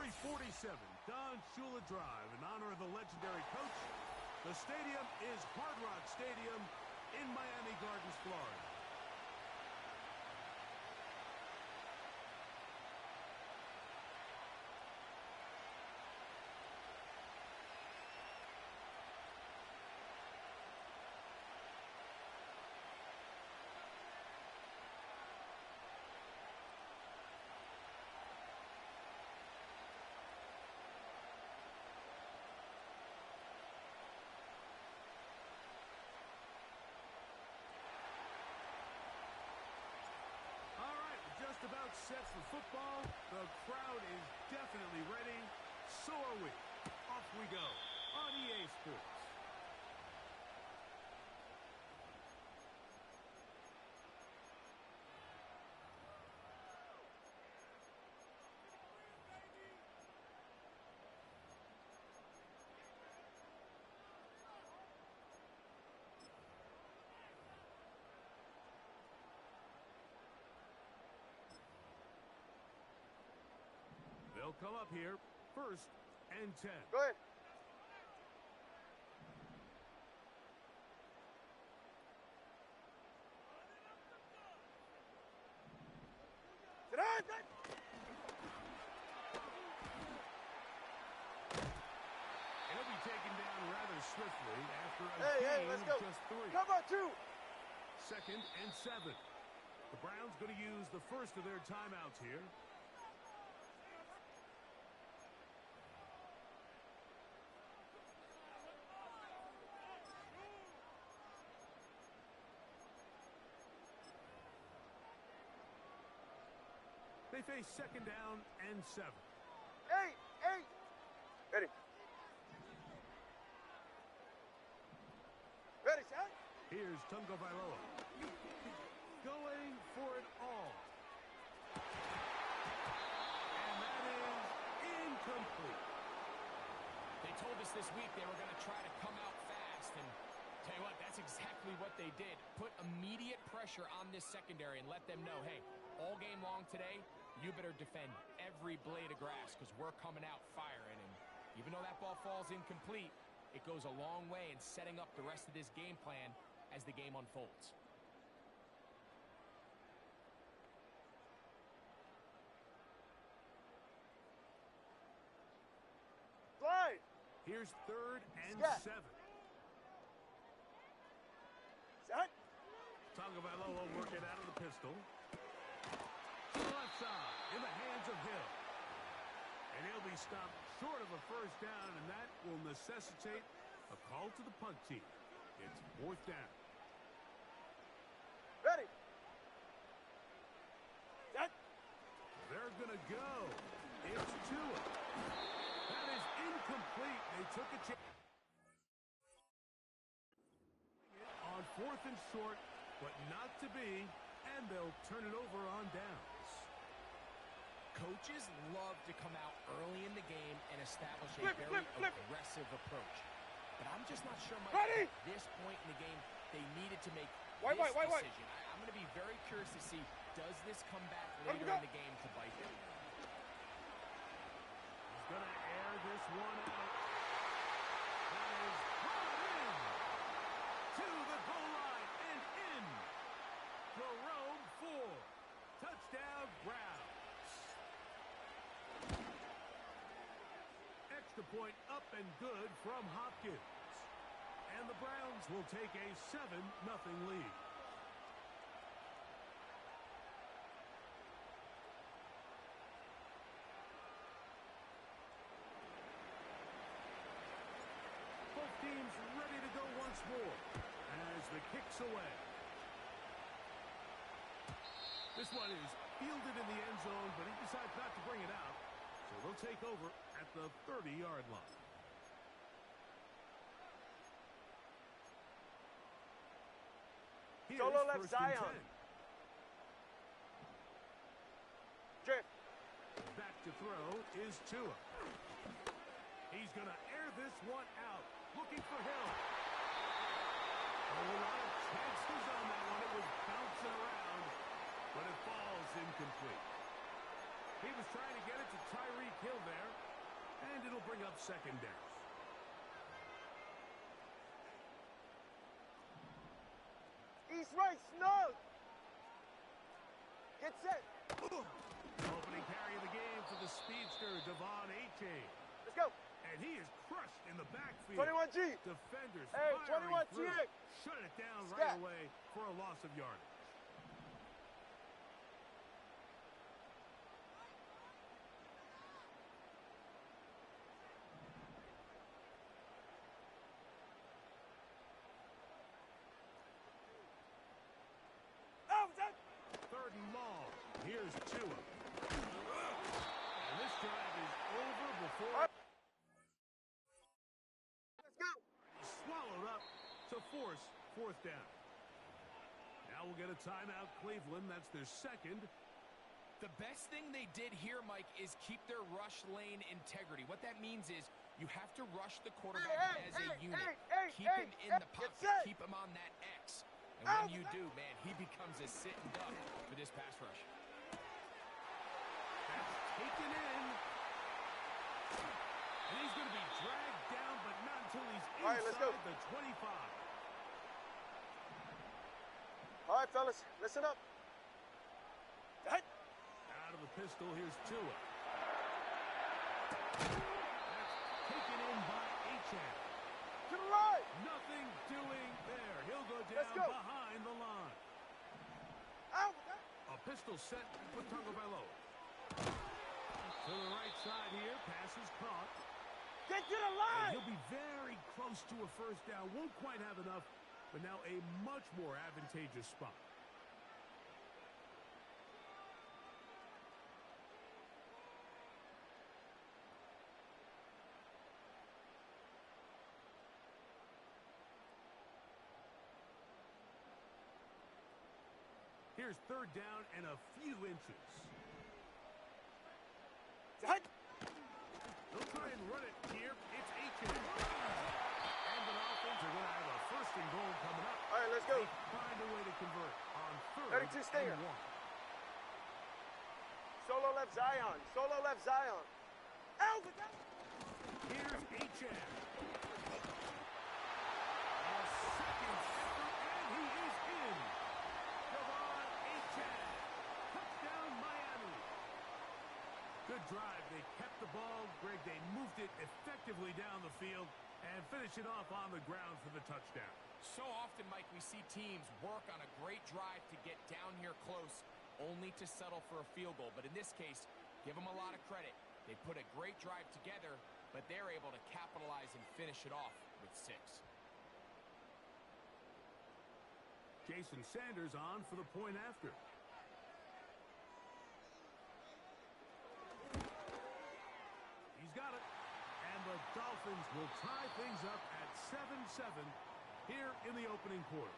History 47, Don Shula Drive, in honor of the legendary coach. The stadium is Hard Rock Stadium in Miami Gardens, Florida. Just about set for football. The crowd is definitely ready. So are we. Off we go on EA Sports. They'll come up here, 1st and 10. Go ahead. Sit down. He'll be taken down rather swiftly after a gain of let's go. Just 3. Come on, 2. 2nd and 7. The Browns going to use the first of their timeouts here. They face 2nd down and 7. 8. Ready. Ready, set. Here's Tungo Bailoa. Going for it all. And that is incomplete. They told us this week they were going to try to come out fast, and tell you what, that's exactly what they did. Put immediate pressure on this secondary and let them know, hey, all game long today, you better defend every blade of grass because we're coming out firing. And even though that ball falls incomplete, it goes a long way in setting up the rest of this game plan as the game unfolds. Slide. Here's 3rd and Scott. 7. Set. Tungo Bailoa working out of the pistol. To the left side, in the hands of Hill. And he'll be stopped short of a 1st down, and that will necessitate a call to the punt team. It's 4th down. Ready. Set. They're going to go. It's Tua. That is incomplete. They took a chance on 4th and short, but not to be, and they'll turn it over on downs. Coaches love to come out early in the game and establish a very aggressive approach. But I'm just not sure, Mike, at this point in the game, they needed to make this decision. I'm going to be very curious to see, does this come back later in the game to bite them? He's going to air this one out. That is brought in to the goal line and in. Jerome 4. Touchdown, Browns. Extra point up and good from Hopkins. And the Browns will take a 7-0 lead. Both teams ready to go once more as the kick's away. This one is fielded in the end zone, but he decides not to bring it out. So they'll take over at the 30-yard line. Here's Solo left 1st and Zion. 10. Drift. Back to throw is Tua. He's going to air this one out. Looking for Hill. A lot of chances on that one. It was bouncing around, but it falls incomplete. He was trying to get it to Tyreek Hill there, and it'll bring up second down. East right, snug. Get set. Opening carry of the game for the speedster, Devon Achane. Let's go. And he is crushed in the backfield. 21G. Defenders Hey, firing 21 through. TX. Shut it down Scat. right away for a loss of yardage. Third and long. Here's Tua. And this drive is over before Let's go. swallowed up to force fourth down. Now we'll get a timeout, Cleveland. That's their second. The best thing they did here, Mike, is keep their rush lane integrity. What that means is you have to rush the quarterback as a unit. Keep him in the pocket. Keep him on that X. And when you do, man, he becomes a sitting duck for this pass rush. That's taken in. And he's going to be dragged down, but not until he's All right, let's go. inside the 25. All right, fellas, listen up. Set. Out of the pistol, here's Tua. That's taken in by Achane. To the right. Nothing doing there. He'll go Let's down go. behind the line. Out. A pistol set with Tagovailoa. To the right side here, pass is caught. Get to the And line. he'll be very close to a first down. Won't quite have enough, but now a much more advantageous spot. Here's third down and a few inches. Set. They'll try and run it here. It's Achane. And the Dolphins are going to have a first and goal coming up. All right, let's go. They find a way to convert on third 32 stinger. and 1. Solo left Zion. Solo left Zion. Out. Here's Achane. A second straight, and he is in. Devon Achane. Touchdown, Miami. Good drive. They kept the ball. Greg, they moved it effectively down the field and finished it off on the ground for the touchdown. So often, Mike, we see teams work on a great drive to get down here close, only to settle for a field goal. But in this case, give them a lot of credit. They put a great drive together, but they're able to capitalize and finish it off with 6. Jason Sanders on for the point after. He's got it. And the Dolphins will tie things up at 7-7 here in the opening quarter.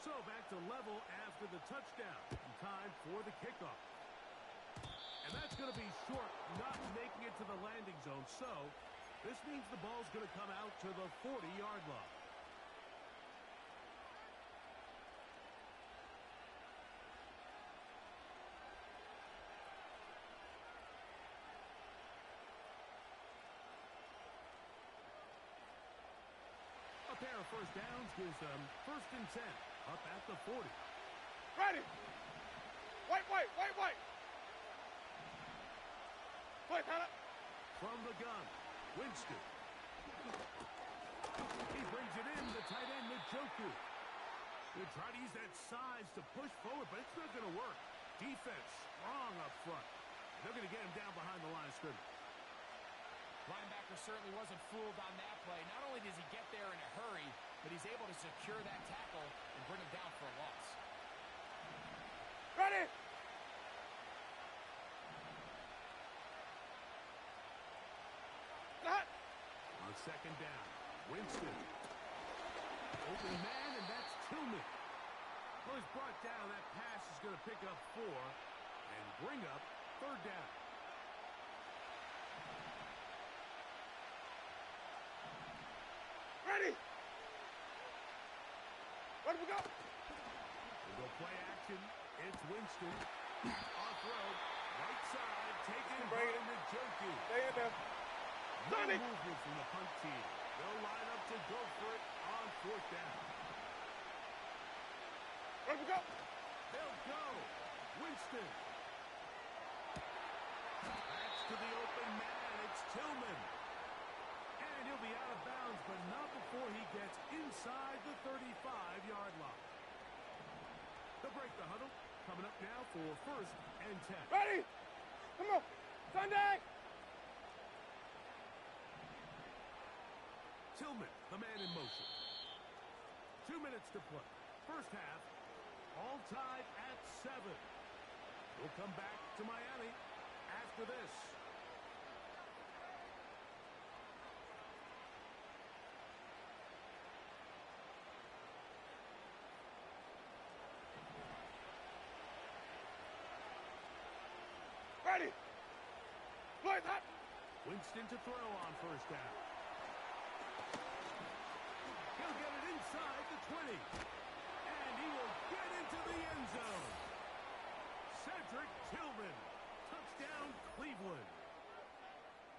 So back to level after the touchdown. Time for the kickoff. And that's going to be short, not making it to the landing zone. So this means the ball's going to come out to the 40-yard line. A pair of first downs gives them 1st and 10 up at the 40. Ready. Wait. Play, Pella. From the gun, Winston. He brings it in, the tight end, Njoku. They try to use that size to push forward, but it's not going to work. Defense strong up front. They're going to get him down behind the line of scrimmage. Linebacker certainly wasn't fooled on that play. Not only does he get there in a hurry, but he's able to secure that tackle and bring him down for a loss. Ready. On second down, Winston. Open man, and that's Tillman. Well, he's brought down. That pass is going to pick up 4 and bring up 3rd down. Ready. Ready to go. We'll go play action. It's Winston. Off road. Right side. Taking Bring it in the jerky. Stay in there. No movement from the punt team. They'll line up to go for it on 4th down. Ready to go. They'll go. Winston. That's to the open man. It's Tillman. And he'll be out of bounds, but not before he gets inside the 35-yard line. They'll break the huddle. Coming up now for 1st and 10. Ready. Come on. Sunday. Tillman, the man in motion. 2 minutes to play. First half, all tied at 7. We'll come back to Miami after this. Ready. Play that. Winston to throw on 1st down. He'll get it inside the 20. And he will get into the end zone. Cedric Tillman. Touchdown, Cleveland.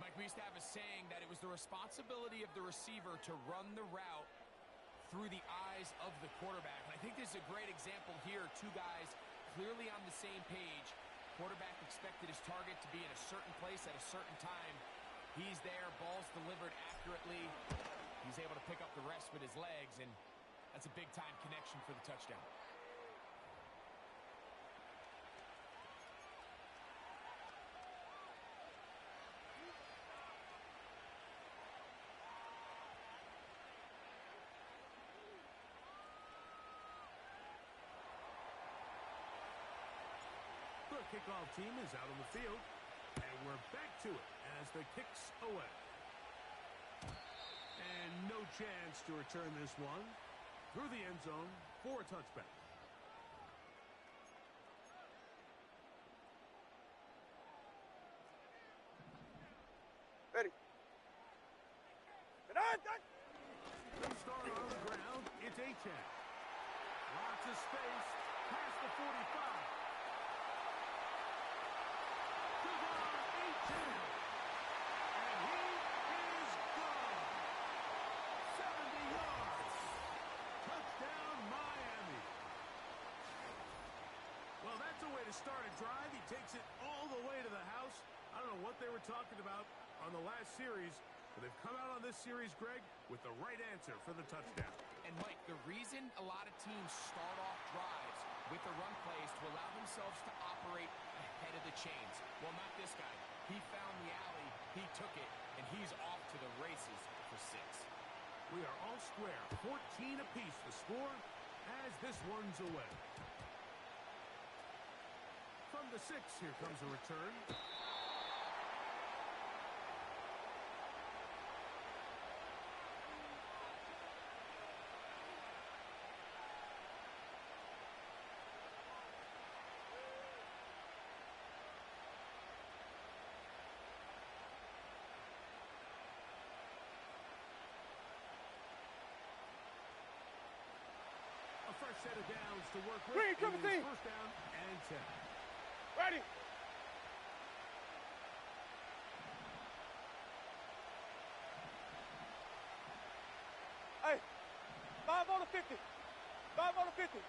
Mike, we used to have a saying that it was the responsibility of the receiver to run the route through the eyes of the quarterback. And I think this is a great example here. 2 guys clearly on the same page. Quarterback expected his target to be in a certain place at a certain time. He's there, ball's delivered accurately. He's able to pick up the rest with his legs, and that's a big-time connection for the touchdown. The kickoff team is out on the field, and we're back to it as the kick's away. And no chance to return this one through the end zone for a touchback. Ready. No star on the ground. It's Achan. Lots of space past the 45. And he is gone. 70 yards. Touchdown, Miami. Well, that's a way to start a drive. He takes it all the way to the house. I don't know what they were talking about on the last series, but they've come out on this series, Greg, with the right answer for the touchdown. And, Mike, the reason a lot of teams start off drives with the run plays to allow themselves to operate ahead of the chains. Well, not this guy. He found the alley, he took it, and he's off to the races for 6. We are all square. 14 apiece the score as this one's away. From the 6, here comes a return. Fresh set of downs to work with. Green, It is 17. 1st down and 10. Ready. Hey, 5 on the 50. 5 on the 50.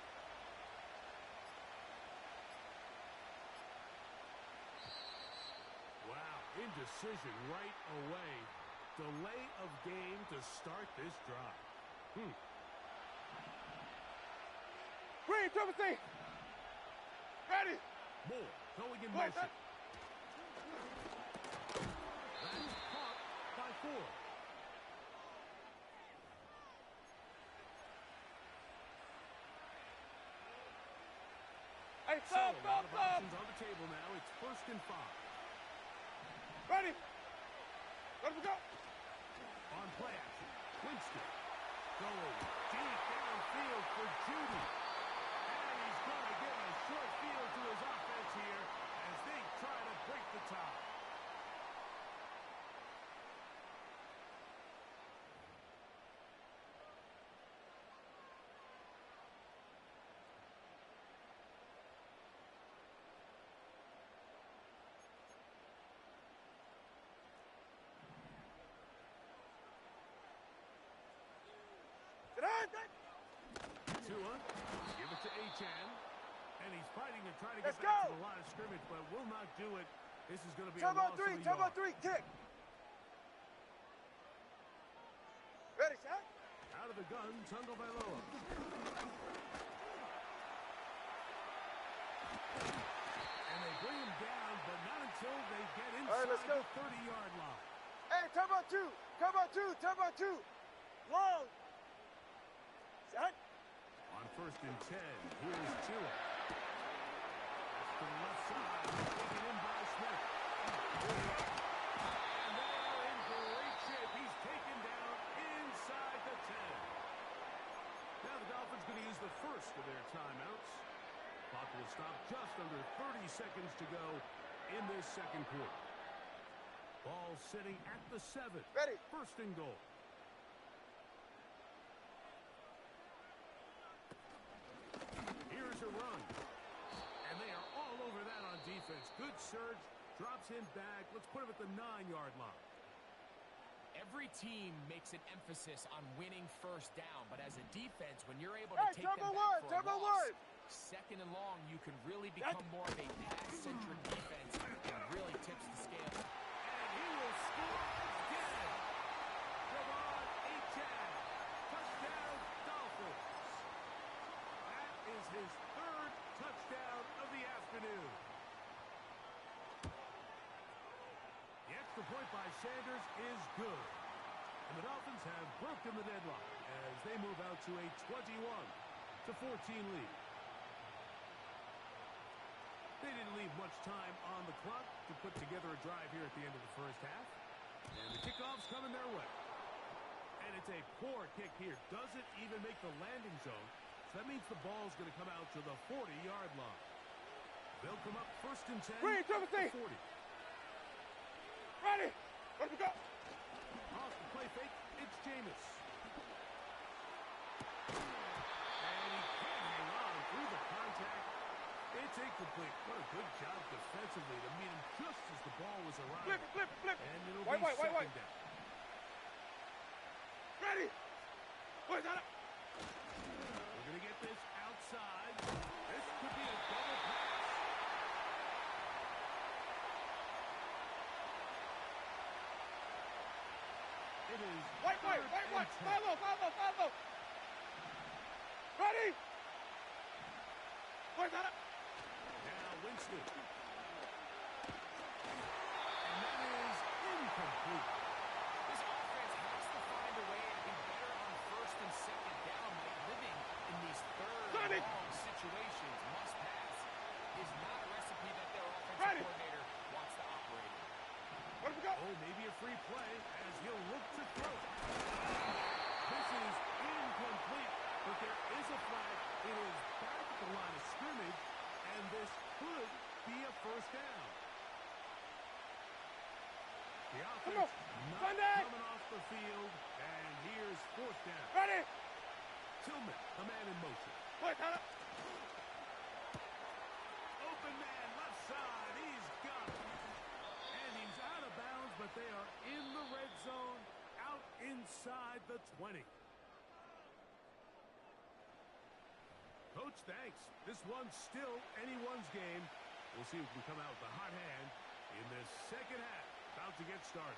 Wow, indecision right away. Delay of game to start this drive. Green, 17. Ready. Moore going in Play motion. that. That's caught by 4. Hey, So a lot stop. of options on the table now. It's 1st and 5. Ready. Let us go. On play action, Winston. Going deep downfield for Judy. And he's going to get a short field to his offense here as they try to break the tie. Tua, give it to Achan. And he's fighting and trying to get back to the line of scrimmage, but will not do it. This is going to be a loss of a yard. Time on three, kick. Ready, set. Out of the gun, Tagovailoa. And they bring him down, but not until they get inside the 30-yard line. Hey, time on two. Long. Set. On 1st and 10, here's Tua. To the left side, taken in by Smith. And they are in great shape. He's taken down inside the 10. Now the Dolphins going to use the first of their timeouts. Clock will stop just under 30 seconds to go in this second quarter. Ball sitting at the 7. Ready. 1st and goal. Here's a run. And they are all over that on defense. Good surge. Drops him back. Let's put him at the 9-yard line. Every team makes an emphasis on winning first down, but as a defense, when you're able to take them back for a loss, second and long, you can really become more of a pass-centric defense and really tips the scale. And he will score again. Javon Achan. Touchdown, Dolphins. That is his 3rd touchdown of the afternoon. The extra point by Sanders is good. And the Dolphins have broken the deadlock as they move out to a 21-14 lead. They didn't leave much time on the clock to put together a drive here at the end of the first half. And the kickoff's coming their way. And it's a poor kick here. Doesn't even make the landing zone. So that means the ball's going to come out to the 40-yard line. They'll come up 1st and 10 at the 40. Ready. Where'd we go? Off the play fake, it's Jameis. And he can't hang on through the contact. It's incomplete. What a good job defensively to meet him just as the ball was arriving. Flip. And it'll be second down. Ready. Where's that? We're going to get this outside. This could be a double pass. It is Wait. 5-0. Ready. Where's that? Now Winston. And that is incomplete. This offense has to find a way to be better on 1st and 2nd down, like living in these 3rd and long situations. Must pass is not a recipe that their offensive coordinator wants to operate in. Where'd we go? Oh, maybe a free play as he'll look to throw. This is incomplete, but there is a flag. It is back at the line of scrimmage, and this could be a 1st down. The offense not coming off the field, and here's 4th down. Ready. Tillman, a man in motion. Where's that? Open man, left side, he's got it. And he's out of bounds, but they are in the red zone, out inside the 20. Coach, thanks. This one's still anyone's game. We'll see who can come out with a hot hand in this second half. About to get started.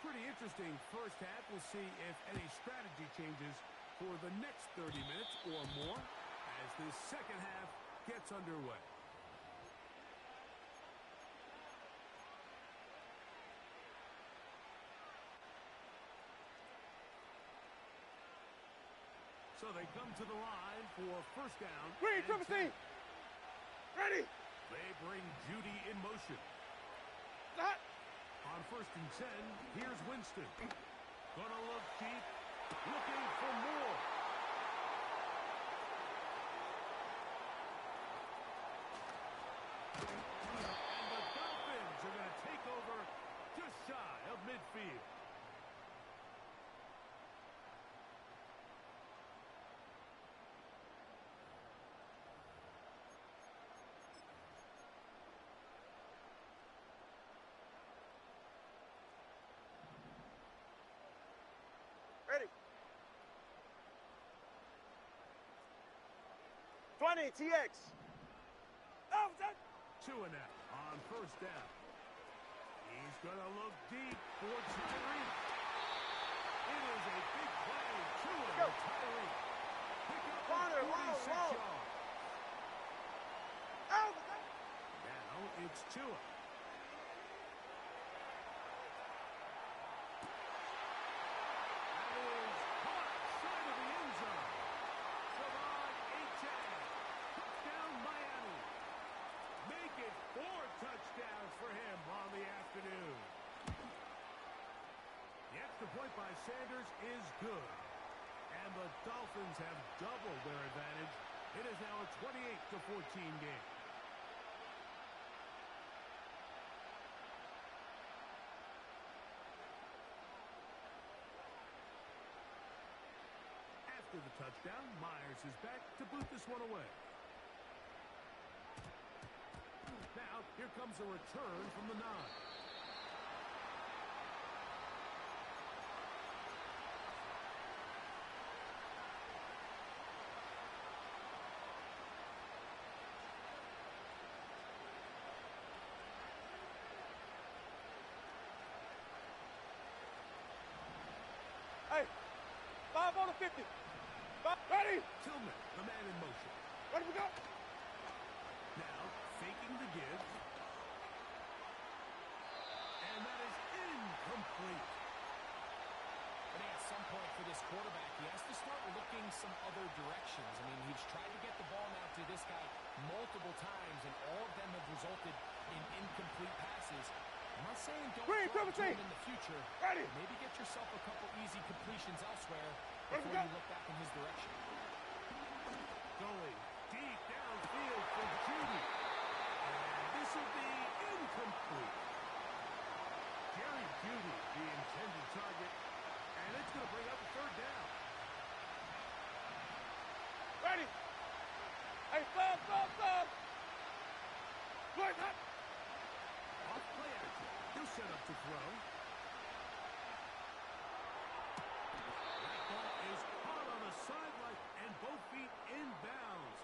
Pretty interesting first half. We'll see if any strategy changes for the next 30 minutes or more as this second half gets underway. So they come to the line for 1st down. Ready. They bring Judy in motion. That. On 1st and 10, here's Winston. Gonna look deep, looking for more. And the Dolphins are going to take over just shy of midfield. Ready. 20, TX. Oh, that. Tua now on first down. He's going to look deep for Tyree. It is a big play. Tua to Tyree. Pick up Corner, 46 whoa. yards. Oh, Now it's Tua. Point by Sanders is good. And the Dolphins have doubled their advantage. It is now a 28-14 game. After the touchdown, Myers is back to boot this one away. Now, here comes a return from the 9. Hey, 5 on the 50. Ready. Tillman, the man in motion. Ready we go. Now, faking the give. And that is incomplete. I think at some point for this quarterback, he has to start looking some other directions. I mean, he's tried to get the ball now to this guy multiple times, and all of them have resulted in incomplete passes. I'm not saying don't throw it to him in the future. Ready. Maybe get yourself a couple easy completions elsewhere before you look back in his direction. Going deep downfield for Judy. And this will be incomplete. Jerry Judy, the intended target. And it's going to bring up a third down. Ready. Hey, stop. Good, hot. Off play action. He'll set up to throw. That ball is caught on the sideline and both feet inbounds.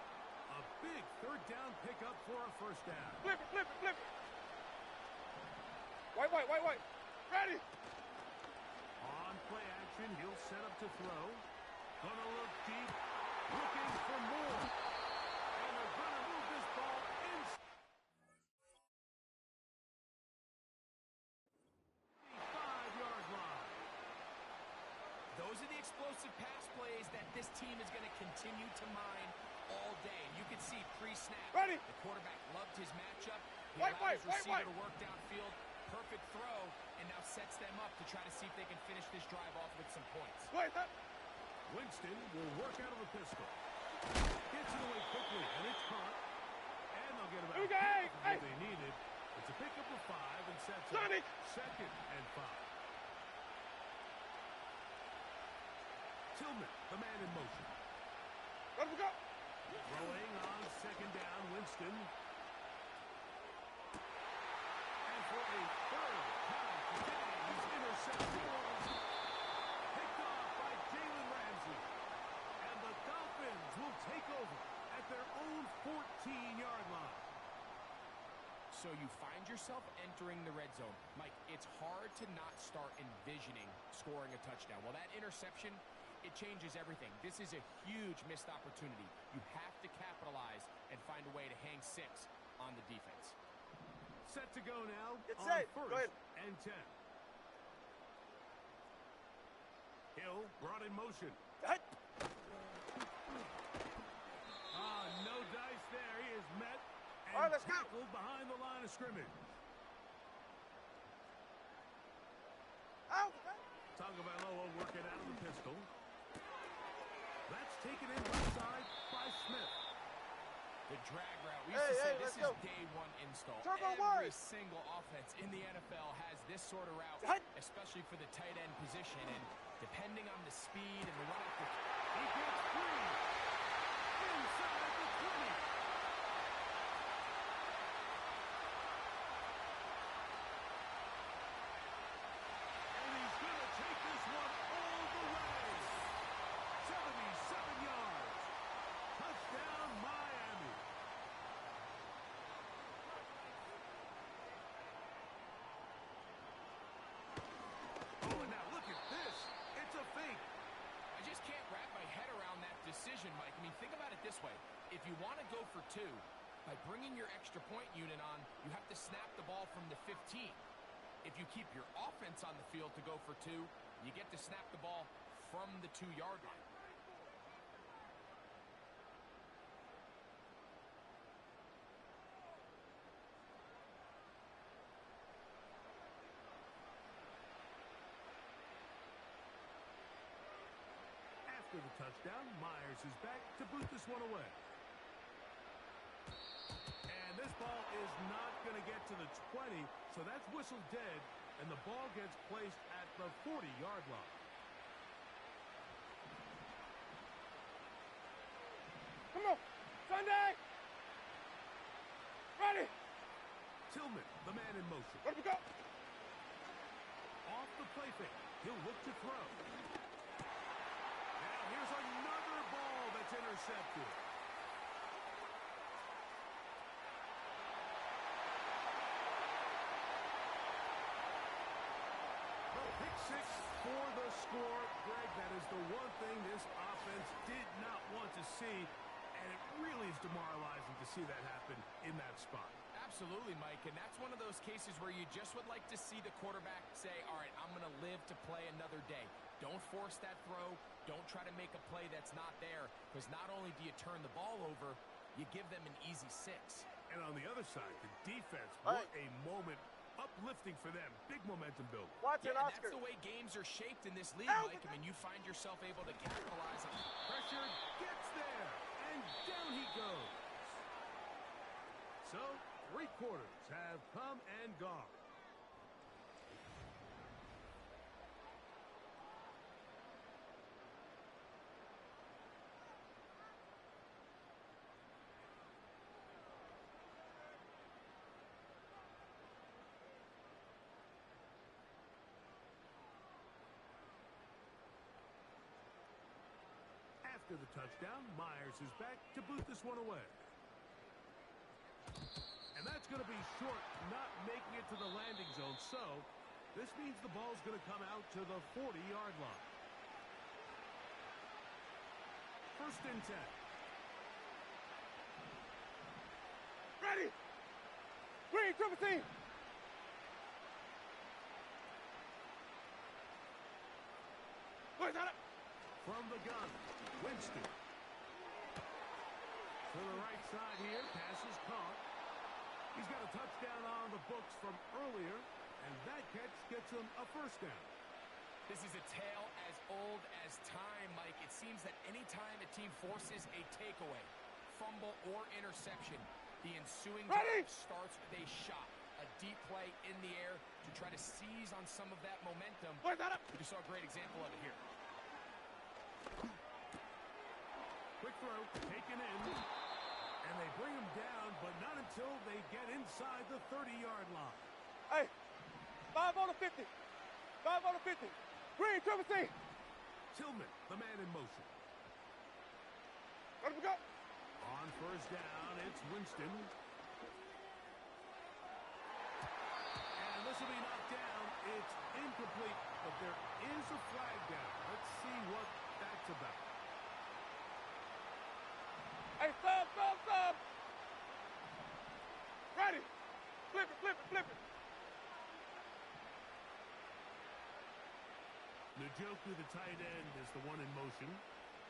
A big third down pickup for a first down. Flip it. White. Ready. On play action, he'll set up to throw. Gonna look deep, looking for more. And they're gonna move this ball inside. 5-yard line. Those are the explosive pass plays that this team is going to continue to mine all day. You can see pre-snap. Ready. The quarterback loved his matchup. He White. allowed his receiver to work downfield. Perfect throw, and now sets them up to try to see if they can finish this drive off with some points. Winston will work out of the pistol. Gets it away quickly, and it's caught. And they'll get about what they needed. It's a pickup of 5 and sets up 2nd and 5. Tillman, the man in motion. Let we go. Throwing on 2nd down, Winston. And for a third time today, he's intercepted. Picked off by Jalen Ramsey. And the Dolphins will take over at their own 14-yard line. So you find yourself entering the red zone. Mike, it's hard to not start envisioning scoring a touchdown. Well, that interception, it changes everything. This is a huge missed opportunity. You have to capitalize and find a way to hang 6 on the defense. Set to go now It's on safe. 1st Go ahead. and 10. Hill brought in motion. No dice there. He is met and All right, let's go. tackled behind the line of scrimmage. Out. Tagovailoa The drag route. We used to say this is day one install. Every single offense in the NFL has this sort of route, especially for the tight end position. And depending on the speed and the run after, he gets free inside the 20. And he's going to take this one all the way. 77 yards. Touchdown, Miami. Oh, and now look at this. It's a fake. I just can't wrap my head around that decision, Mike. I mean, think about it this way. If you want to go for two, by bringing your extra point unit on, you have to snap the ball from the 15. If you keep your offense on the field to go for two, you get to snap the ball from the 2-yard line. After the touchdown, Myers is back to boot this one away. And this ball is not going to get to the 20, so that's whistled dead, and the ball gets placed at the 40-yard line. Come on, Sunday! Ready! Tillman, the man in motion. Let me go! Off the play fake. He'll look to throw. Now here's another ball that's intercepted. The pick six for the score. Greg, that is the one thing this offense did not want to see, and it really is demoralizing to see that happen in that spot. Absolutely, Mike, and that's one of those cases where you just would like to see the quarterback say, all right, I'm going to live to play another day. Don't force that throw. Don't try to make a play that's not there, because not only do you turn the ball over, you give them an easy 6. And on the other side, the defense, what a moment, uplifting for them. Big momentum build. Yeah, and that's the way games are shaped in this league, Mike. I mean, you find yourself able to capitalize on it. Pressure gets there, and down he goes. So, 3 quarters have come and gone. After the touchdown, Myers is back to boot this one away. And that's going to be short, not making it to the landing zone. So, this means the ball's going to come out to the 40-yard line. 1st and 10. Ready! Green, triple team! Where's that? From the gun, Winston. To the right side here, pass is caught. He's got a touchdown on the books from earlier, and that catch gets him a 1st down. This is a tale as old as time, Mike. It seems that any time a team forces a takeaway, fumble, or interception, the ensuing drive starts with a shot, a deep play in the air to try to seize on some of that momentum. We just saw a great example of it here. Quick throw, taken in, and they bring him down, but not until they get inside the 30-yard line. Hey, 5 on the 50. 5 on the 50. Green, triple team. Tillman, the man in motion. Let me go. On 1st down, it's Winston. And this will be knocked down. It's incomplete, but there is a flag down. Let's see what that's about. Hey, sub. Ready. Flip it. Njoku, the tight end, is the one in motion.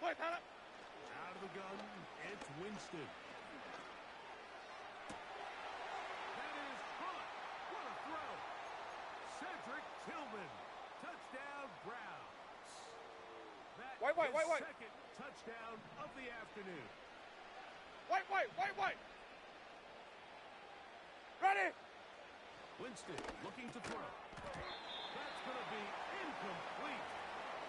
Wait, hold up. Out of the gun, it's Winston. That is caught. What a throw. Cedric Tillman. Touchdown, Browns. That is second touchdown of the afternoon. Wait. Ready? Winston looking to throw. That's going to be incomplete.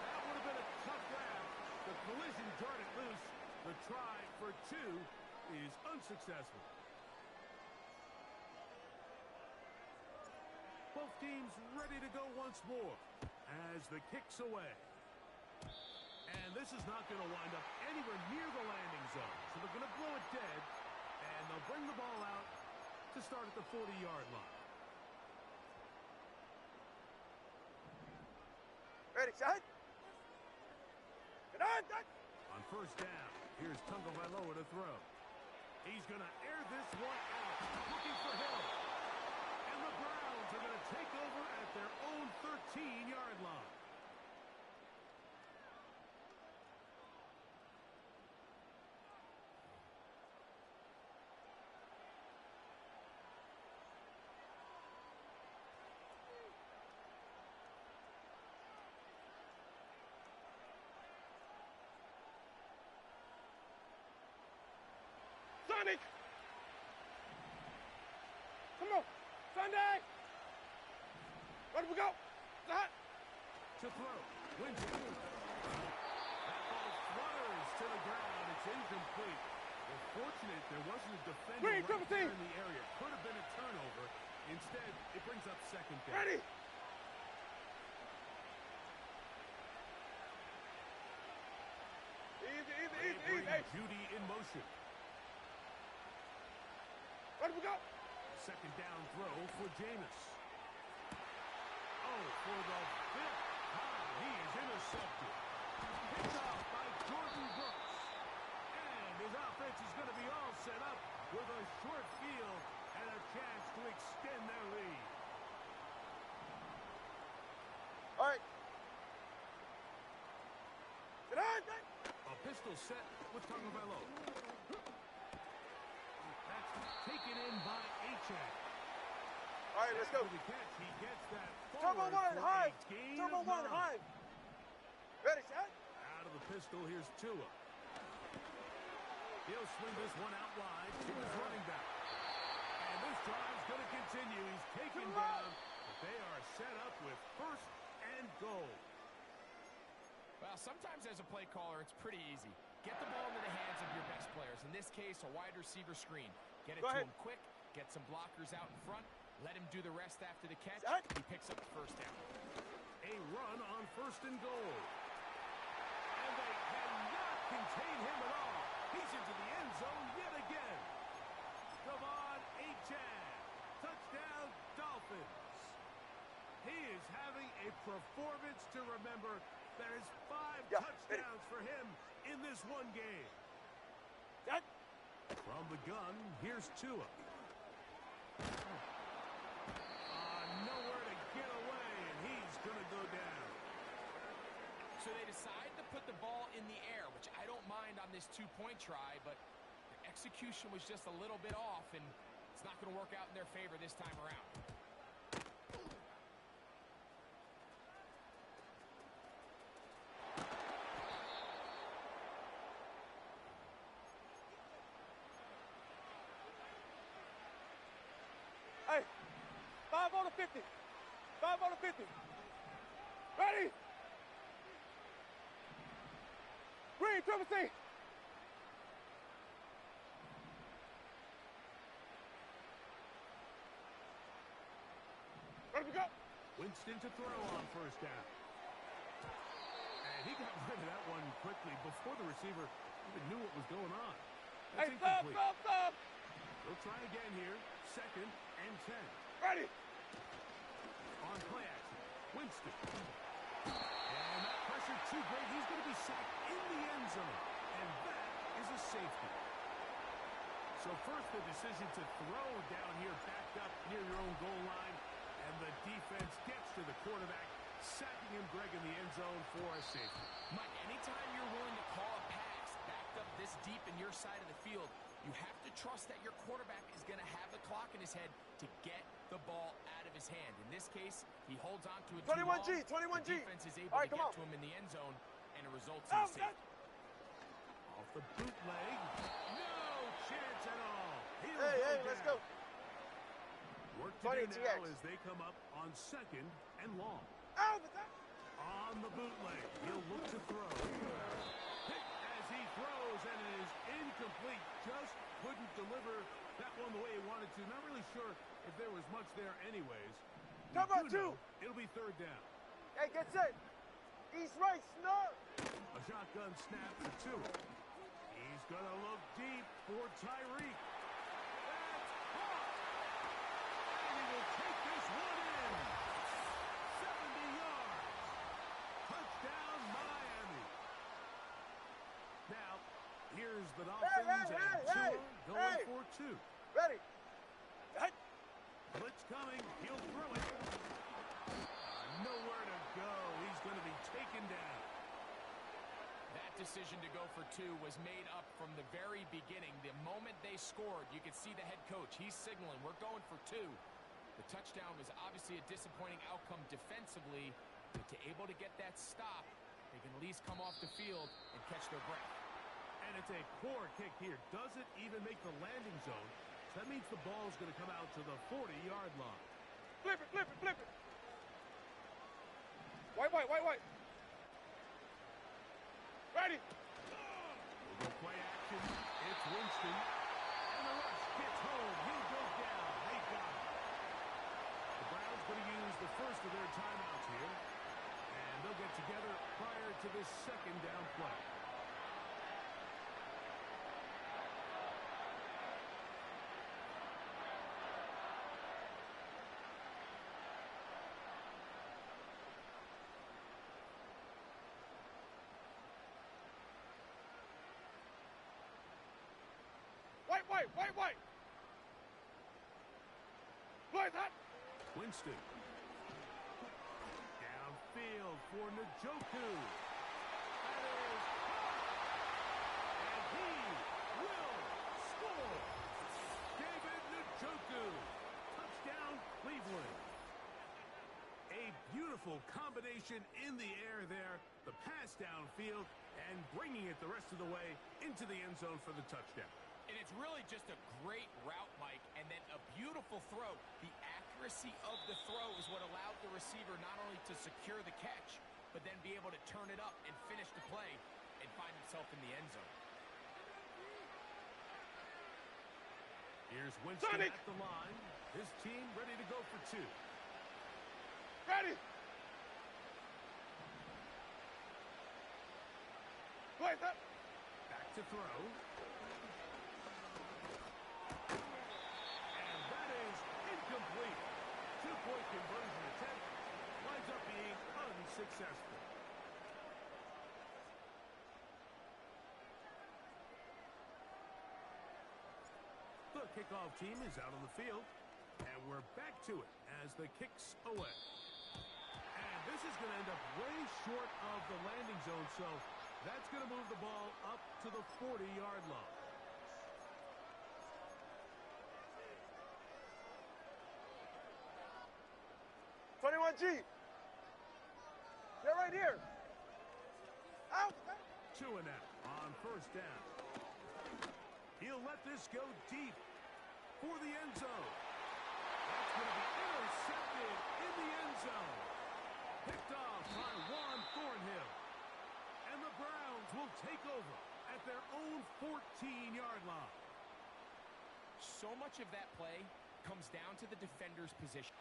That would have been a tough grab. The collision jarred it loose. The try for two is unsuccessful. Both teams ready to go once more as the kick's away. And this is not going to wind up anywhere near the landing zone. So they're going to blow it dead, and they'll bring the ball out to start at the 40-yard line. Ready, set. Get on. On first down, here's Tagovailoa to throw. He's going to air this one out, looking for Hill. And the Browns are going to take over at their own 13-yard line. Sonic! Come on! Sunday! Where do we go? Hot! To throw. Winston. That ball flutters to the ground. It's incomplete. Well, fortunate there wasn't a defender right there in the area. Could have been a turnover. Instead, it brings up second down. Ready! Easy. Judy in motion. Where do we go? Second down throw for Jameis. Oh, for the fifth time, he is intercepted. Picked off by Jordan Brooks. And his offense is going to be all set up with a short field and a chance to extend their lead. All right. Get on. A pistol set with Tagovailoa. Taken in by Achane. All right, let's go. After the catch, he gets that Turbo forward one, for high. a gain Turbo of one, 9. high. Ready, set. Out of the pistol, here's Tua. He'll swing this one out wide to his running back. And this drive's going to continue. He's taken down, but they are set up with first and goal. Well, sometimes as a play caller, it's pretty easy. Get the ball into the hands of your best players. In this case, a wide receiver screen. Get it to him quick. Get some blockers out in front. Let him do the rest after the catch. He picks up the first down. A run on first and goal. And they cannot contain him at all. He's into the end zone yet again. Devon Achane. Touchdown, Dolphins. He is having a performance to remember. There's 5 touchdowns for him in this one game. From the gun, here's Tua. Nowhere to get away, and he's going to go down. So they decide to put the ball in the air, which I don't mind on this two-point try, but the execution was just a little bit off, and it's not going to work out in their favor this time around. Hey, 5 on the 50. 5 on the 50. Ready? Green, triple C. Ready to go. Winston to throw on first down. And he got rid of that one quickly before the receiver even knew what was going on. That's incomplete. Stop. They'll try again here. Second and 10. Ready. On play action. Winston. And that pressure too great. He's going to be sacked in the end zone. And that is a safety. So first the decision to throw down here backed up near your own goal line. And the defense gets to the quarterback, sacking him, Greg, in the end zone for a safety. Mike, anytime you're willing to call a pass backed up this deep in your side of the field, you have to trust that your quarterback is going to have the clock in his head to get the ball out of his hand. In this case, he holds on to it too long. 21G. The defense is able to get to him in the end zone, and it results in a safety. Off the bootleg. No to do now as they come up on 2nd and long. On the bootleg, he'll look to throw. Hit as he throws, and it is incomplete. Just couldn't deliver that one the way he wanted to. Not really sure if there was much there anyways. Come on, 2. It'll be 3rd down. Hey, get set. East right, snug. A shotgun snap for 2. He's going to look deep for Tyreek. That's caught. And he will take this one in. 70 yards. Touchdown, Miami. Now, here's the Dolphins and Tua going for 2. Ready. Blitz coming. He'll throw it. Nowhere to go. He's going to be taken down. That decision to go for 2 was made up from the very beginning. The moment they scored, you could see the head coach. He's signaling, we're going for 2. The touchdown was obviously a disappointing outcome defensively, but to able to get that stop, they can at least come off the field and catch their breath. And it's a core kick here. Doesn't even make the landing zone. So that means the ball's going to come out to the 40-yard line. Flip it, flip it, flip it. White. Ready. We'll go play action. It's Winston. And the rush gets home. He goes down. They got it. The Browns going to use the first of their timeouts here. And they'll get together prior to this 2nd down play. White. Play that. Winston. Downfield for Njoku. That is caught. And he will score. David Njoku. Touchdown, Cleveland. A beautiful combination in the air there. The pass downfield and bringing it the rest of the way into the end zone for the touchdown. And it's really just a great route, Mike, and then a beautiful throw. The accuracy of the throw is what allowed the receiver not only to secure the catch, but then be able to turn it up and finish the play and find himself in the end zone. Here's Winston at the line. His team ready to go for 2. Ready. Play that. Back to throw. And that is incomplete. 2-point conversion attempt winds up being unsuccessful. The kickoff team is out on the field, and we're back to it as the kicks away. And this is going to end up way short of the landing zone, so that's going to move the ball up to the 40-yard line. G. They're right here. Out. 2 and out on 1st down. He'll let this go deep for the end zone. That's going to be intercepted in the end zone. Picked off by Juan Thornhill. And the Browns will take over at their own 14-yard line. So much of that play comes down to the defender's position.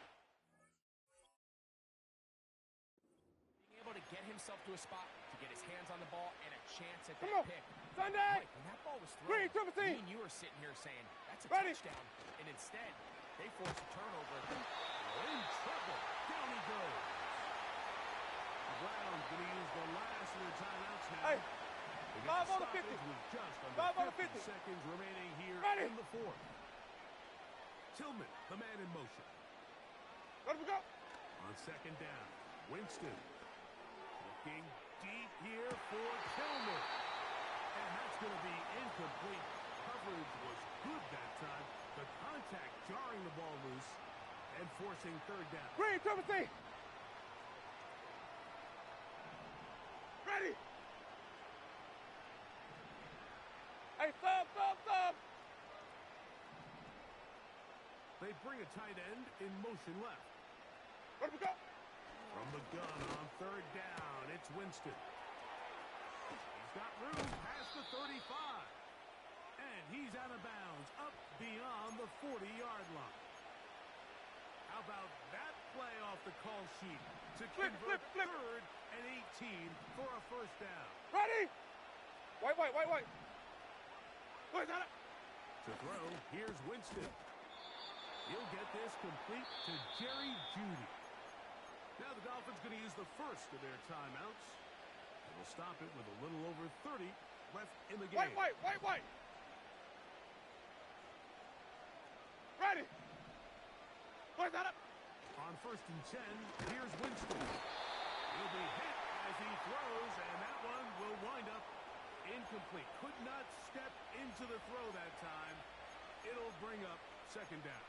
Being able to get himself to a spot to get his hands on the ball and a chance at that pick. Sunday! Mike, when that ball was thrown, me and you were sitting here saying, that's a touchdown. And instead, they forced a turnover. In trouble. Down he goes. The Browns going to use the last of their timeouts now. Hey, 5 on the 50. With just under 50 seconds remaining here in the 4th. Tillman, the man in motion. Let him go. On 2nd down, Winston looking deep here for Tillman. And that's going to be incomplete. Coverage was good that time. The contact jarring the ball loose and forcing 3rd down. Green, Timothy. Ready. Hey, thumb. They bring a tight end in motion left. Let me go. From the gun on third down, it's Winston. He's got room past the 35. And he's out of bounds, up beyond the 40-yard line. How about that play off the call sheet to convert third and 18 for a first down? Ready? Wait. Where's that? To throw, here's Winston. He'll get this complete to Jerry Jeudy. Now the Dolphins going to use the first of their timeouts. And will stop it with a little over 30 left in the game. Wait. Ready? Where's that? On first and 10, here's Winston. He'll be hit as he throws, and that one will wind up incomplete. Could not step into the throw that time. It'll bring up second down.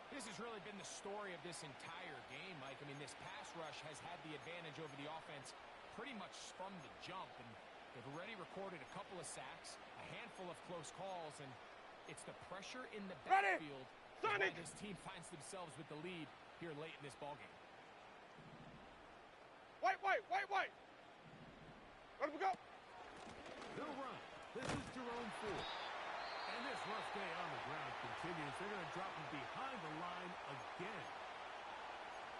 This has really been the story of this entire game, Mike. I mean, this pass rush has had the advantage over the offense pretty much from the jump, and they've already recorded a couple of sacks, a handful of close calls, and it's the pressure in the backfield why this team finds themselves with the lead here late in this ballgame. Wait. Let me go. They'll run. This is Jerome Ford. And this rough day on the ground continues. They're going to drop him behind the line again.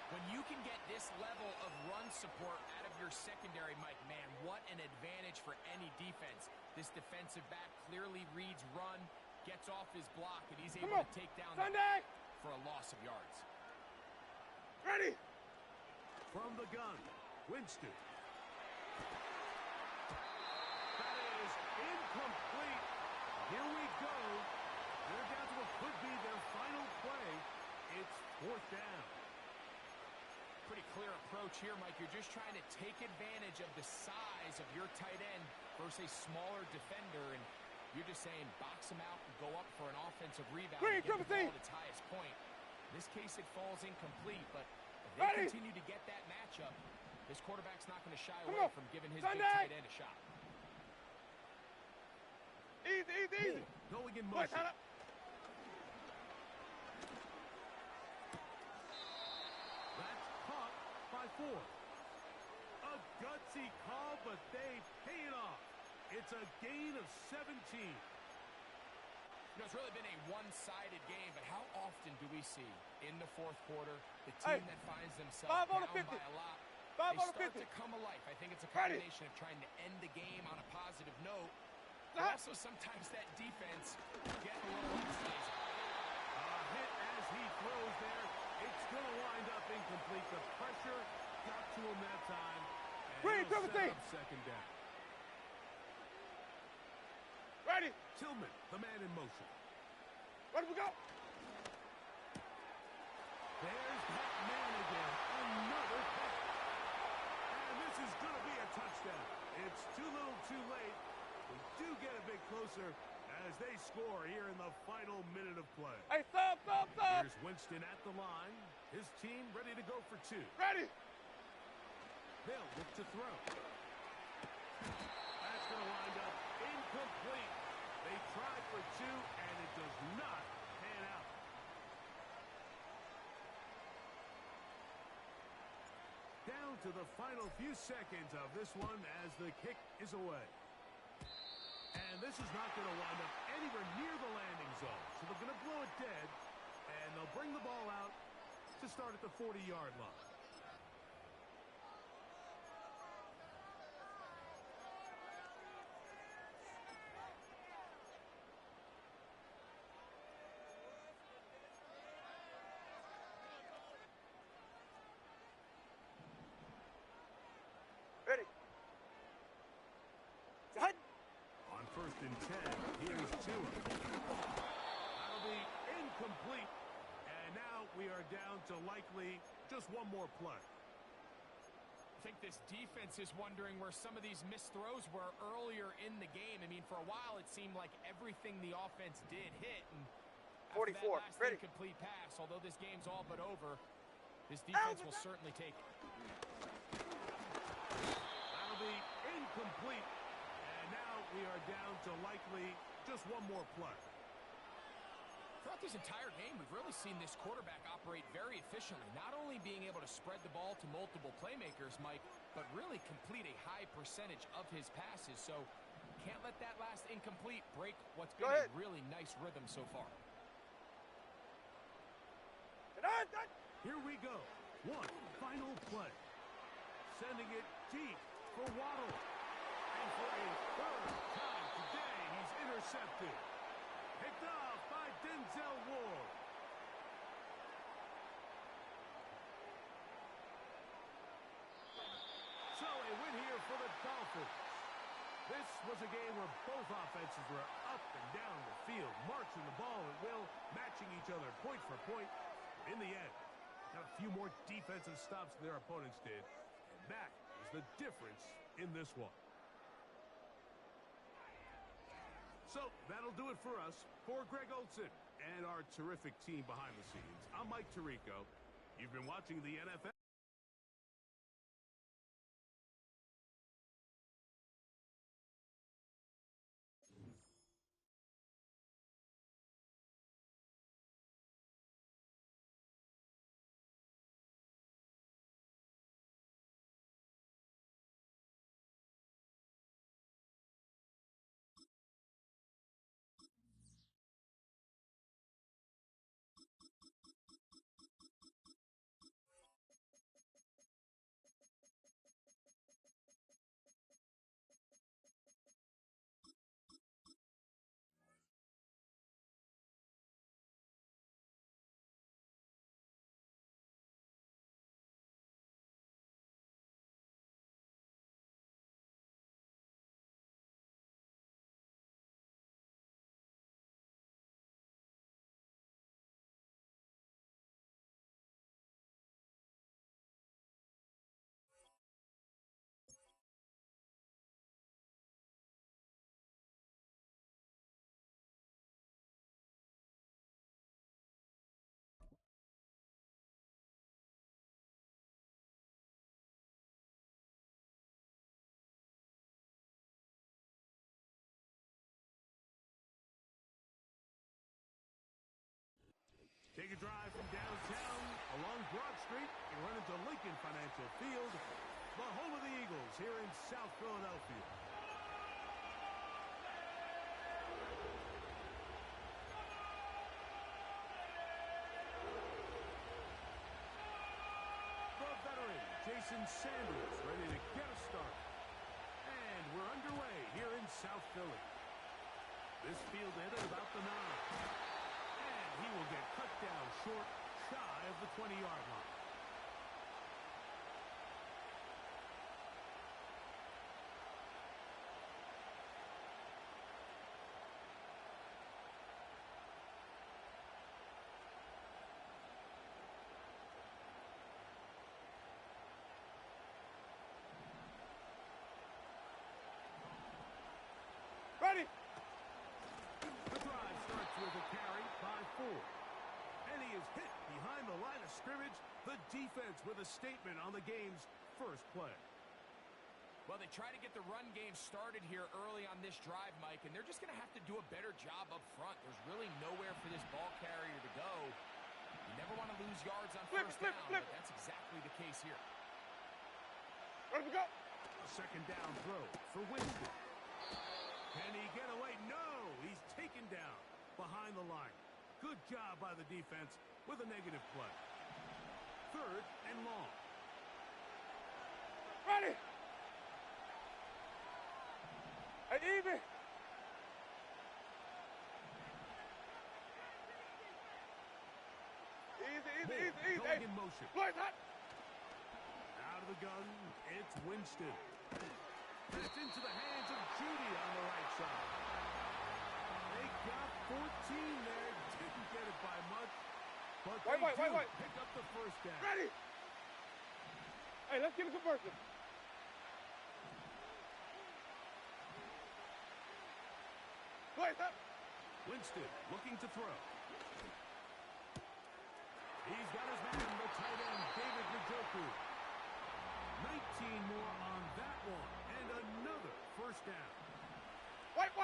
When you can get this level of run support out of your secondary, Mike, man, what an advantage for any defense. This defensive back clearly reads run, gets off his block, and he's able to take down the back for a loss of yards. Ready? From the gun, Winston. That is incomplete. Here we go. They're down to what could be their final play. It's fourth down. Pretty clear approach here, Mike. You're just trying to take advantage of the size of your tight end versus a smaller defender, and you're just saying box him out and go up for an offensive rebound and get the ball at its highest point. In this case, it falls incomplete, but if they continue to get that matchup, this quarterback's not going to shy away from giving his big tight end a shot. Easy. Going in motion. That's caught by 4. A gutsy call, but they pay it off. It's a gain of 17. You know, it's really been a one-sided game, but how often do we see in the fourth quarter the team that finds themselves down by a lot, they start to come alive. I think it's a combination of trying to end the game on a positive note, but also sometimes that defense get a little unstable. Hit as he throws there. It's going to wind up incomplete. The pressure got to him that time, and he'll set up second down. Ready. Tillman, the man in motion. Where do we go? There's that man again. Another pick. And this is going to be a touchdown. It's too little too late. We do get a bit closer as they score here in the final minute of play. Hey, stop. Here's Winston at the line. His team ready to go for 2. Ready. They'll look to throw. That's going to wind up incomplete. They tried for 2, and it does not pan out. Down to the final few seconds of this one as the kick is away. And this is not going to wind up anywhere near the landing zone. So they're going to blow it dead, and they'll bring the ball out to start at the 40-yard line. Ready. Done. On first and 10, here's Tua. That'll be incomplete. And now we are down to likely just one more play. I think this defense is wondering where some of these missed throws were earlier in the game. I mean, for a while it seemed like everything the offense did hit. And after 44. that last Ready. incomplete pass, although this game's all but over, this defense will certainly take it. That'll be incomplete. And now we are down to likely just one more play. Throughout this entire game, we've really seen this quarterback operate very efficiently, not only being able to spread the ball to multiple playmakers, Mike, but really complete a high percentage of his passes. So can't let that last incomplete break what's been a really nice rhythm so far. Here we go. One final play. Sending it deep for Waddle. And for a third time today, he's intercepted. Picked off by Denzel Ward. So a win here for the Dolphins. This was a game where both offenses were up and down the field, marching the ball at will, matching each other point for point. In the end, got a few more defensive stops than their opponents did, and that is the difference in this one. So that'll do it for us. For Greg Olson and our terrific team behind the scenes, I'm Mike Tirico. You've been watching the NFL. Take a drive from downtown along Broad Street. You run into Lincoln Financial Field, the home of the Eagles here in South Philadelphia. The veteran, Jason Sanders, ready to get a start. And we're underway here in South Philly. This field ended about the 9. He will get cut down short, shy of the 20-yard line. Ready. The drive starts with a carry by 4. And he is hit behind the line of scrimmage. The defense with a statement on the game's first play. Well, they try to get the run game started here early on this drive, Mike, and they're just going to have to do a better job up front. There's really nowhere for this ball carrier to go. You never want to lose yards on first down, but that's exactly the case here. Ready to go. A second down throw for Winston. Can he get away? No! He's taken down behind the line. Good job by the defense with a negative play. Third and long. Ready. And even. Easy. Going in motion. Play hot. Out of the gun, it's Winston. And it's into the hands of Judy on the right side. They got 14 there. Didn't get it by much. But they pick up the first down. Ready. Hey, let's get a conversion. Play up. Winston looking to throw. He's got his man, the tight end, David Njoku. 19 more on that one. And another first down. White.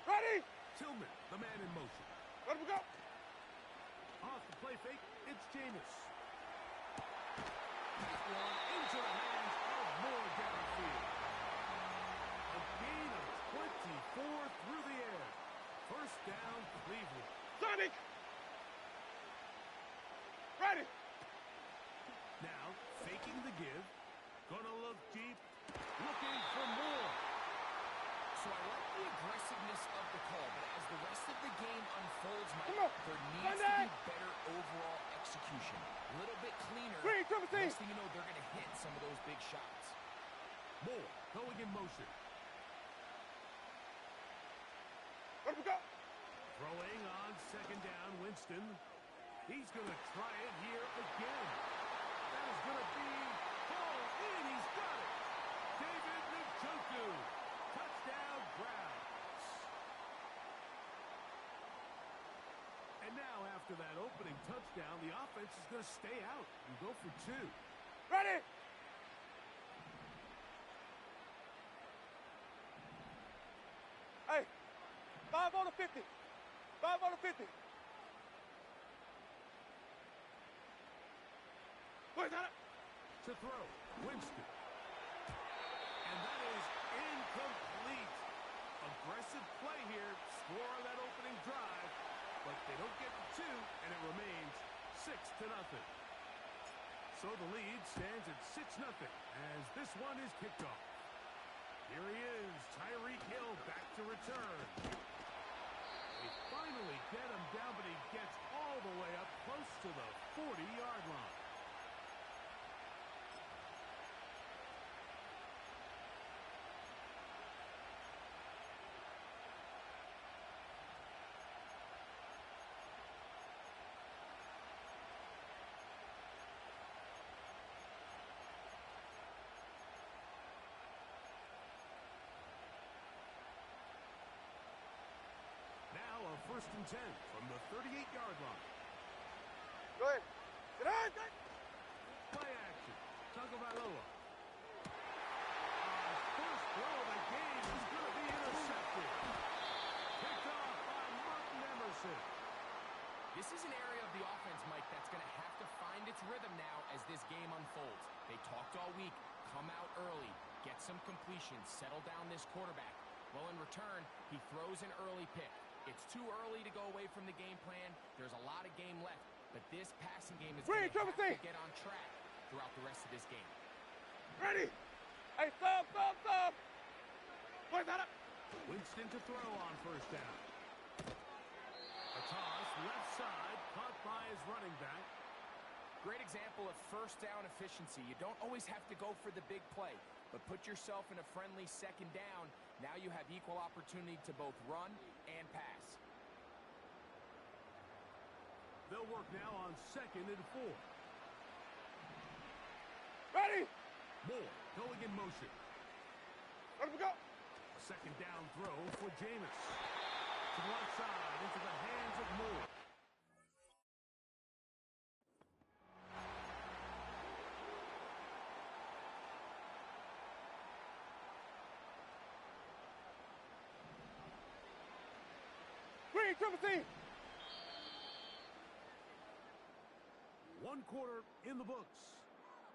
Ready. Tillman, the man in motion. Let him go. Off the play fake, it's Jameis. That one into the hands of Moore downfield. A gain of 24 through the air. First down, Cleveland. Sonic. Ready. Now, faking the give. Gonna look deep. Looking for more. So I like the aggressiveness of the call, but as the rest of the game unfolds, Mike, there needs to be better overall execution. A little bit cleaner. Next thing you know, they're going to hit some of those big shots. Moore going in motion. Let him go. Throwing on second down, Winston. He's going to try it here again. That is going to be ball in. He's got it. David Njoku. Touchdown, Browns. And now, after that opening touchdown, the offense is going to stay out and go for two. Ready. Hey, 5 on the 50. 5 on the 50. Wait, got it. To throw, Winston. And that is incomplete. Aggressive play here. Score on that opening drive. But they don't get the two, and it remains 6-0. So the lead stands at 6-0 as this one is kicked off. Here he is, Tyreek Hill back to return. They finally get him down, but he gets all the way up close to the 40-yard line. First and 10 from the 38-yard line. Go ahead. Get on. Play action. Tagovailoa. First throw of the game is going to be intercepted. Picked off by Martin Emerson. This is an area of the offense, Mike, that's going to have to find its rhythm now as this game unfolds. They talked all week. Come out early. Get some completions. Settle down this quarterback. Well, in return, he throws an early pick. It's too early to go away from the game plan. There's a lot of game left, but this passing game is going to have to get on track throughout the rest of this game. Ready. Hey, stop. Wait, got it. Winston to throw on first down. A toss left side, caught by his running back. Great example of first down efficiency. You don't always have to go for the big play, but put yourself in a friendly second down. Now you have equal opportunity to both run and pass. They'll work now on 2nd and 4. Ready. Moore going in motion. Let him go. A second down throw for Jameis. To the left side, into the hands of Moore. Timothy. 1 quarter in the books.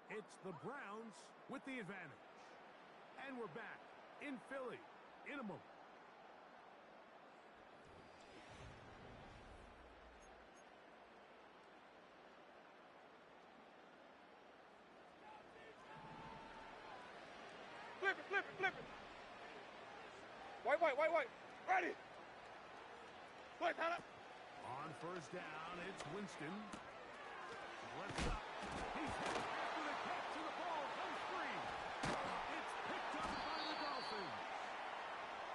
It's the Browns with the advantage. And we're back in Philly in a moment. Flip it. White. Ready. Wait, got it. On first down, it's Winston. Left side. He's hit after the catch to the ball. Comes free. It's picked up by the Dolphins.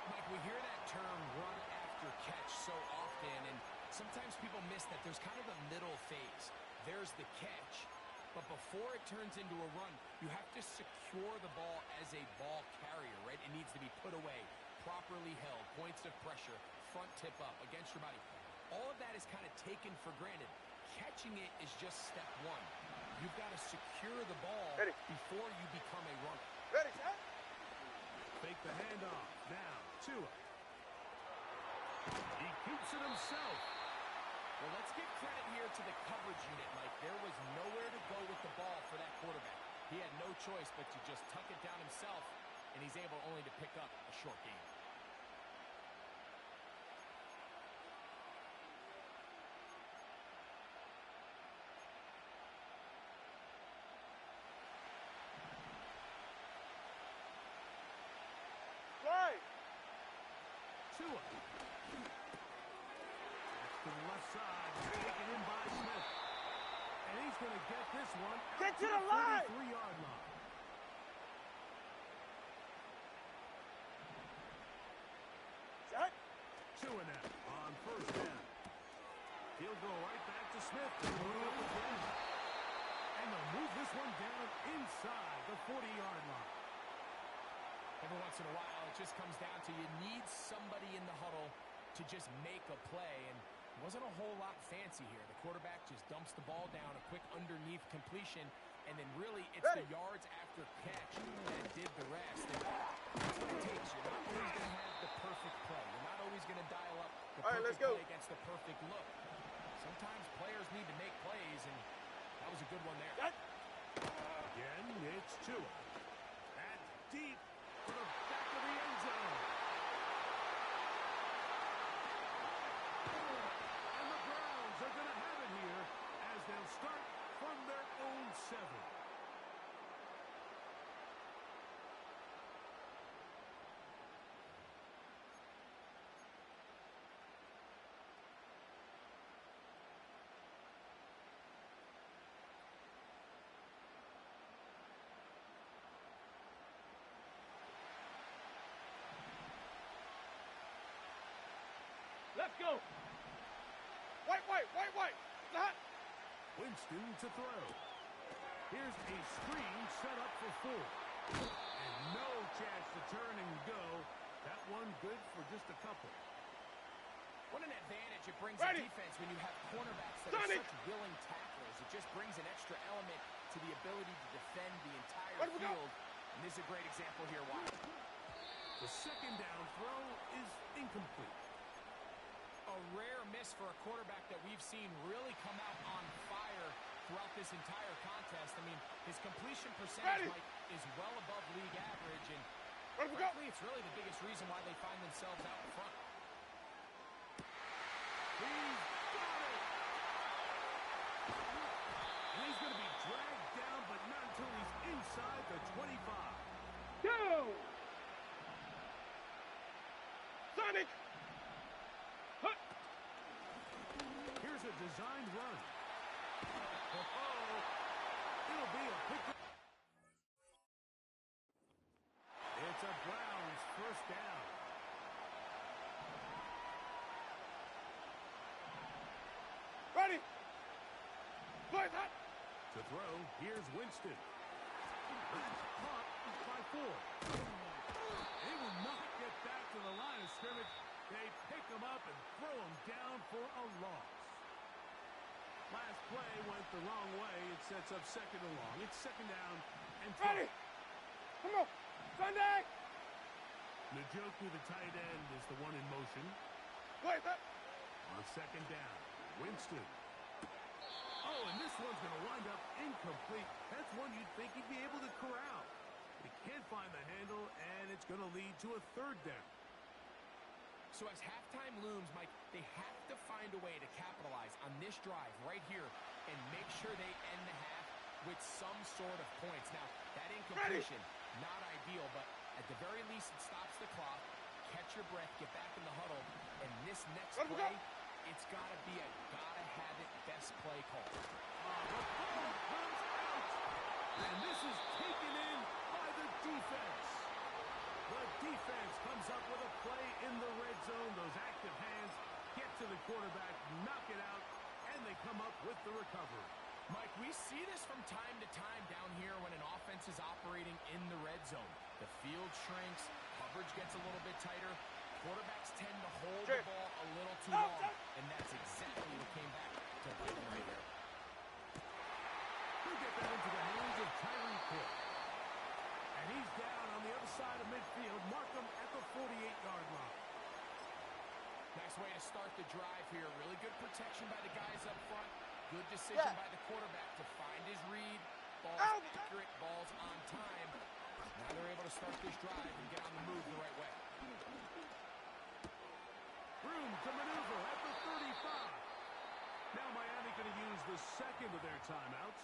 Mike, we hear that term run after catch so often, and sometimes people miss that there's kind of a middle phase. There's the catch, but before it turns into a run, you have to secure the ball as a ball carrier, right? It needs to be put away, properly held, points of pressure, front tip up against your body. All of that is kind of taken for granted. Catching it is just step one. You've got to secure the ball before you become a runner. Ready, set. Fake the handoff. Now, Tua. He scoops it himself. Well, let's give credit here to the coverage unit, Mike. There was nowhere to go with the ball for that quarterback. He had no choice but to just tuck it down himself, and he's able only to pick up a short gain. Right. Tua. That's to the left side. Taken in by Smith. And he's going to get this one out Get to the line. 43-yard line. Set. Tua now on first down. He'll go right back to Smith. Move up again. And they'll move this one down inside the 40-yard line. Every once in a while, it just comes down to you need somebody in the huddle to just make a play, and it wasn't a whole lot fancy here. The quarterback just dumps the ball down, a quick underneath completion, and then really it's the yards after catch that did the rest. And that's what it takes. You're not always going to have the perfect play. You're not always going to dial up the perfect play against the perfect look. Sometimes players need to make plays, and that was a good one there. Again, it's Tua. That's deep to the back of the end zone. And the Browns are going to have it here as they'll start from their own 7. Let's go. White. Not. Winston to throw. Here's a screen set up for 4. And no chance to turn and go. That one good for just a couple. What an advantage it brings a defense when you have cornerbacks that are such willing tacklers. It just brings an extra element to the ability to defend the entire field. And this is a great example here. Watch. The second down throw is incomplete. A rare miss for a quarterback that we've seen really come out on fire throughout this entire contest. I mean, his completion percentage, Mike, is well above league average, and frankly, it's really the biggest reason why they find themselves out in front. He's got it! And he's going to be dragged down, but not until he's inside the 25. Go! Sonic! Here's a designed run. It'll be a pick. It's a Browns first down. Ready! Play that! To throw, here's Winston. That's caught by 4. They will not get back to the line of scrimmage. They pick him up and throw him down for a loss. Last play went the wrong way. It sets up second and long. It's second down and 12. Ready! Come on! Sunday! Njoku, the tight end, is the one in motion. Play that! On second down, Winston. Oh, and this one's going to wind up incomplete. That's one you'd think he'd be able to corral. He can't find the handle, and it's going to lead to a third down. So as halftime looms, Mike, they have to find a way to capitalize on this drive right here and make sure they end the half with some sort of points. Now, that incompletion, not ideal, but at the very least it stops the clock. Catch your breath, get back in the huddle, and this next play, it's got to be a gotta-have-it best play call. The ball comes out, and this is taken in by the defense. The defense comes up with a play in the red zone. Those active hands get to the quarterback, knock it out, and they come up with the recovery. Mike, we see this from time to time down here when an offense is operating in the red zone. The field shrinks, coverage gets a little bit tighter, quarterbacks tend to hold the ball a little too long, and that's exactly what came back to bite them right here. He'll get that into the hands of Tyreek Hill. And he's down on the other side of midfield. Mark him at the 48-yard line. Nice way to to start the drive here. Really good protection by the guys up front. Good decision by the quarterback to find his read. Balls accurate, balls on time. Now they're able to start this drive and get on the move the right way. Room to maneuver at the 35. Now Miami going to use the second of their timeouts.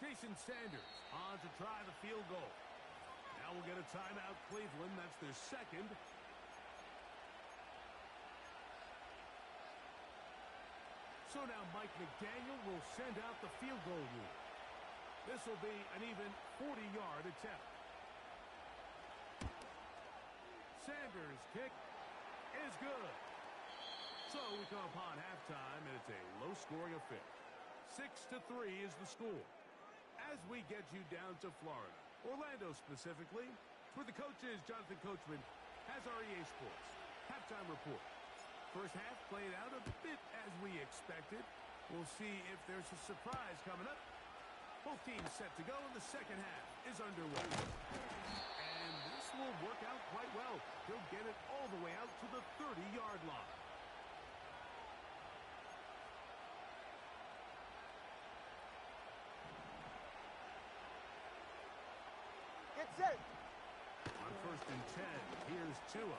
Jason Sanders on to try the field goal. Now we'll get a timeout, Cleveland. That's their second. So now Mike McDaniel will send out the field goal rule. This will be an even 40-yard attempt. Sanders' kick is good. So we come upon halftime, and it's a low-scoring affair. 6-3 is the score. As we get you down to Florida, Orlando specifically, where the coach is, Jonathan Coachman, has our EA Sports halftime report. First half played out a bit as we expected. We'll see if there's a surprise coming up. Both teams set to go, and the second half is underway. And this will work out quite well. He'll get it all the way out to the 30-yard line. Get set. On 1st and 10, here's Tua.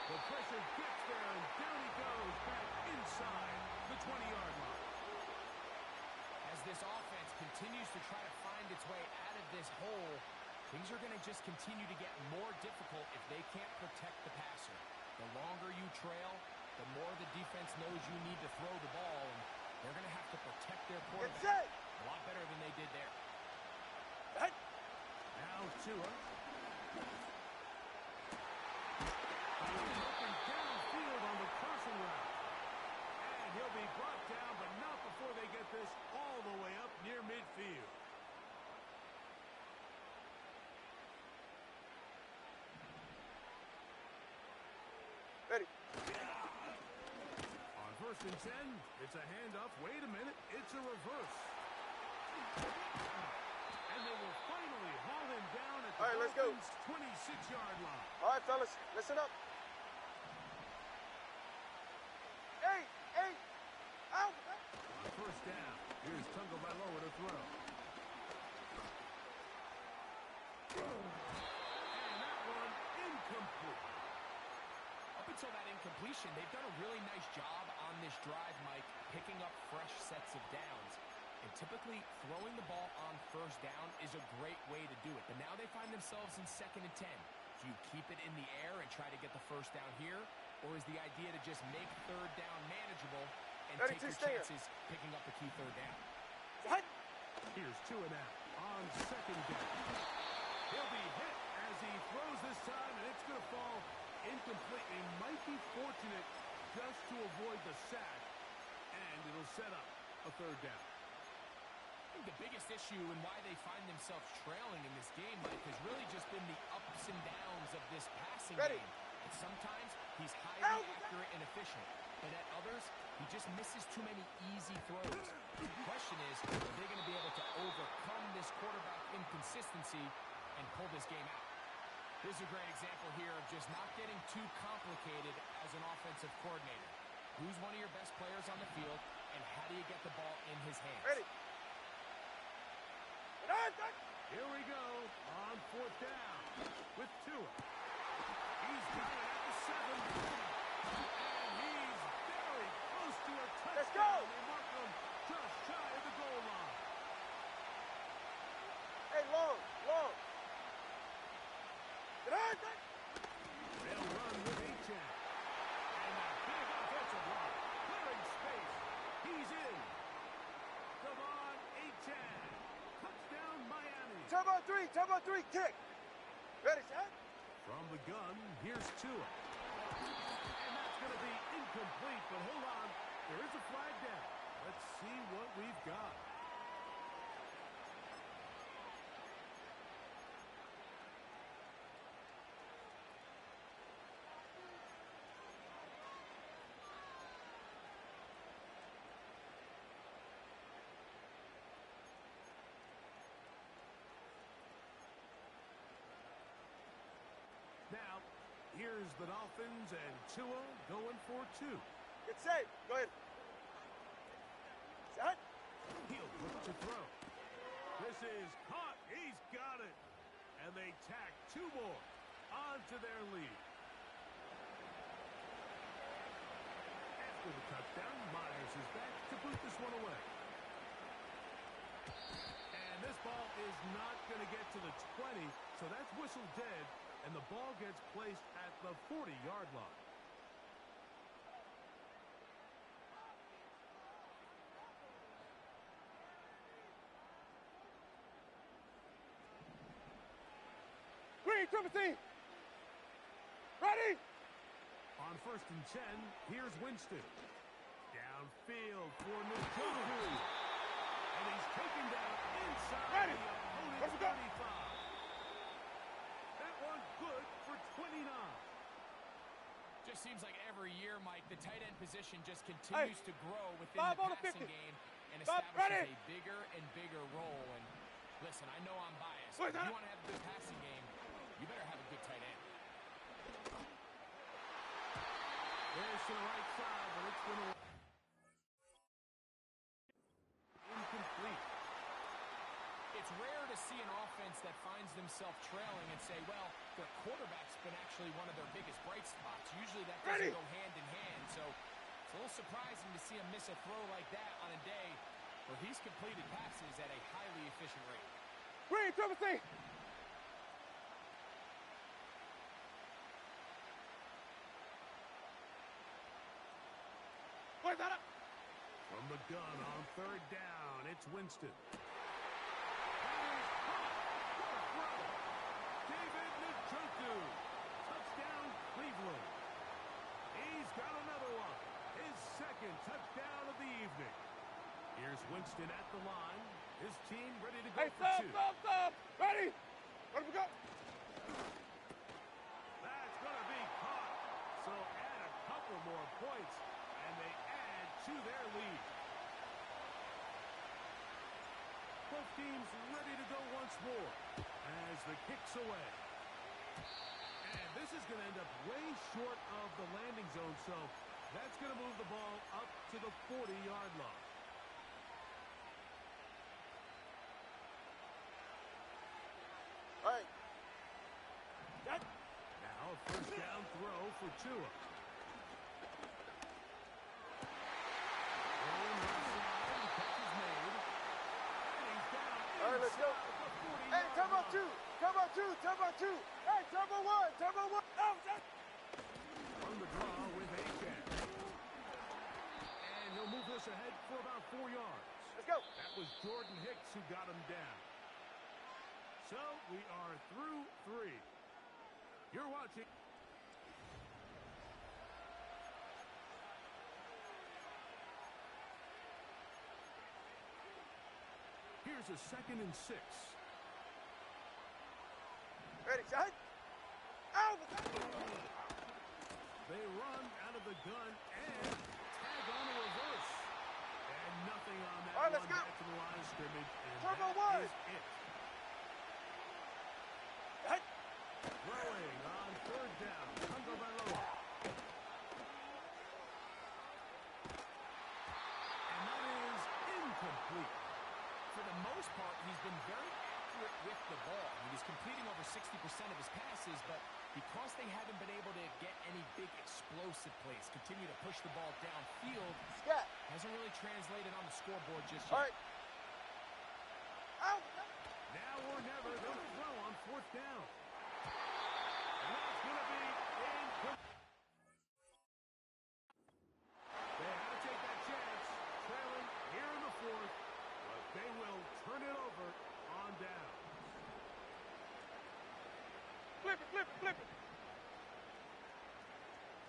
The pressure gets there, and down he goes back inside the 20-yard line. As this offense continues to try to find its way out of this hole, things are going to just continue to get more difficult if they can't protect the passer. The longer you trail, the more the defense knows you need to throw the ball, and they're going to have to protect their quarterback a lot better than they did there. Now Tua. Downfield on the crossing route. And he'll be brought down, but not before they get this all the way up near midfield. Ready. On 1st and 10, it's a handoff. Wait a minute, it's a reverse. And they will finally haul him down at the Let's go. 26-yard line. All right, fellas, listen up. Hey, out. On 1st down, here's Tagovailoa to throw. And that one incomplete. Up until that incompletion, they've done a really nice job on this drive, Mike, picking up fresh sets of downs. And typically, throwing the ball on 1st down is a great way to do it. But now they find themselves in 2nd and 10. Do you keep it in the air and try to get the 1st down here? Or is the idea to just make 3rd down manageable and take your chances picking up the key 3rd down? What? Here's Tua now on 2nd down. He'll be hit as he throws this time, and it's going to fall incomplete. He might be fortunate just to avoid the sack, and it'll set up a 3rd down. I think the biggest issue and why they find themselves trailing in this game, Mike, has really just been the ups and downs of this passing game. And sometimes he's highly accurate and efficient, but at others, he just misses too many easy throws. The question is, are they going to be able to overcome this quarterback inconsistency and pull this game out? Here's a great example here of just not getting too complicated as an offensive coordinator. Who's one of your best players on the field, and how do you get the ball in his hands? Ready. Here we go on 4th down with Tua. He's got it at the 7. And he's very close to a touchdown. Let's go. They mark him just shy of the goal line. Hey, long. They'll run with Achan. And that big offensive line clearing space. He's in. Devon Achan. Touchdown, Miami. Turbo 3, kick. Ready, set. From the gun, here's Tua. And that's going to be incomplete, but hold on. There is a flag down. Let's see what we've got. here's the Dolphins and Tua going for two. Get safe. Go ahead. Set. He'll look to throw. This is caught. He's got it. And they tack two more onto their lead. After the touchdown, Myers is back to boot this one away. And this ball is not going to get to the 20, so that's whistled dead, and the ball gets placed at the 40-yard line. Green, triple team. Ready? On 1st and 10, here's Winston. Downfield for Njoku. And he's taken down inside Ready. the opponent's 35. That one good for 29. Just seems like every year, Mike, the tight end position just continues to grow within Five the on the passing 50. game and Five, establishes ready. a bigger and bigger role. And listen, I know I'm biased. Wait, If you want to have a good passing game, you better have a good tight end. There's to the right side, but it's going to incomplete. It's rare to see an offense that finds themselves trailing and say, well, their quarterback's been actually one of their biggest bright spots. Usually that doesn't go hand in hand, so it's a little surprising to see him miss a throw like that on a day where he's completed passes at a highly efficient rate. Green, triple team. Wait, that up. From the gun on 3rd down, it's Winston. David Njoku. Touchdown, Cleveland. He's got another one. His 2nd touchdown of the evening. Here's Winston at the line. His team ready to go Hey, for two. stop. Ready? Let me go. That's going to be caught. So add a couple more points, and they add to their lead. Both teams ready to go once more as the kick's away. And this is going to end up way short of the landing zone, so that's going to move the ball up to the 40-yard line. All right. That. Now a 1st down throw for Tua. All right, let's go. Hey, turbo 2. Hey, turbo 1. Oh, On the draw with Akers. And he'll move this ahead for about 4 yards. let's go. That was Jordan Hicks who got him down. So we are through 3. You're watching. Here's a 2nd and 6. Ready, set. Out. They run out of the gun and tag on a reverse. And nothing on that. All right, let's one go. back to the line of scrimmage. And Turbo that 1. is it. Hey. Throwing on 3rd down. Tagovailoa. And that is incomplete. For the most part, he's been very accurate with the ball. He was completing over 60% of his passes, but because they haven't been able to get any big explosive plays, continue to push the ball downfield, Scat. hasn't really translated on the scoreboard just All yet. right. Out. Now or never, they'll throw on 4th down. And that's going to be incomplete. They had to take that chance, trailing here in the 4th, but they will turn it over on down. Flip it.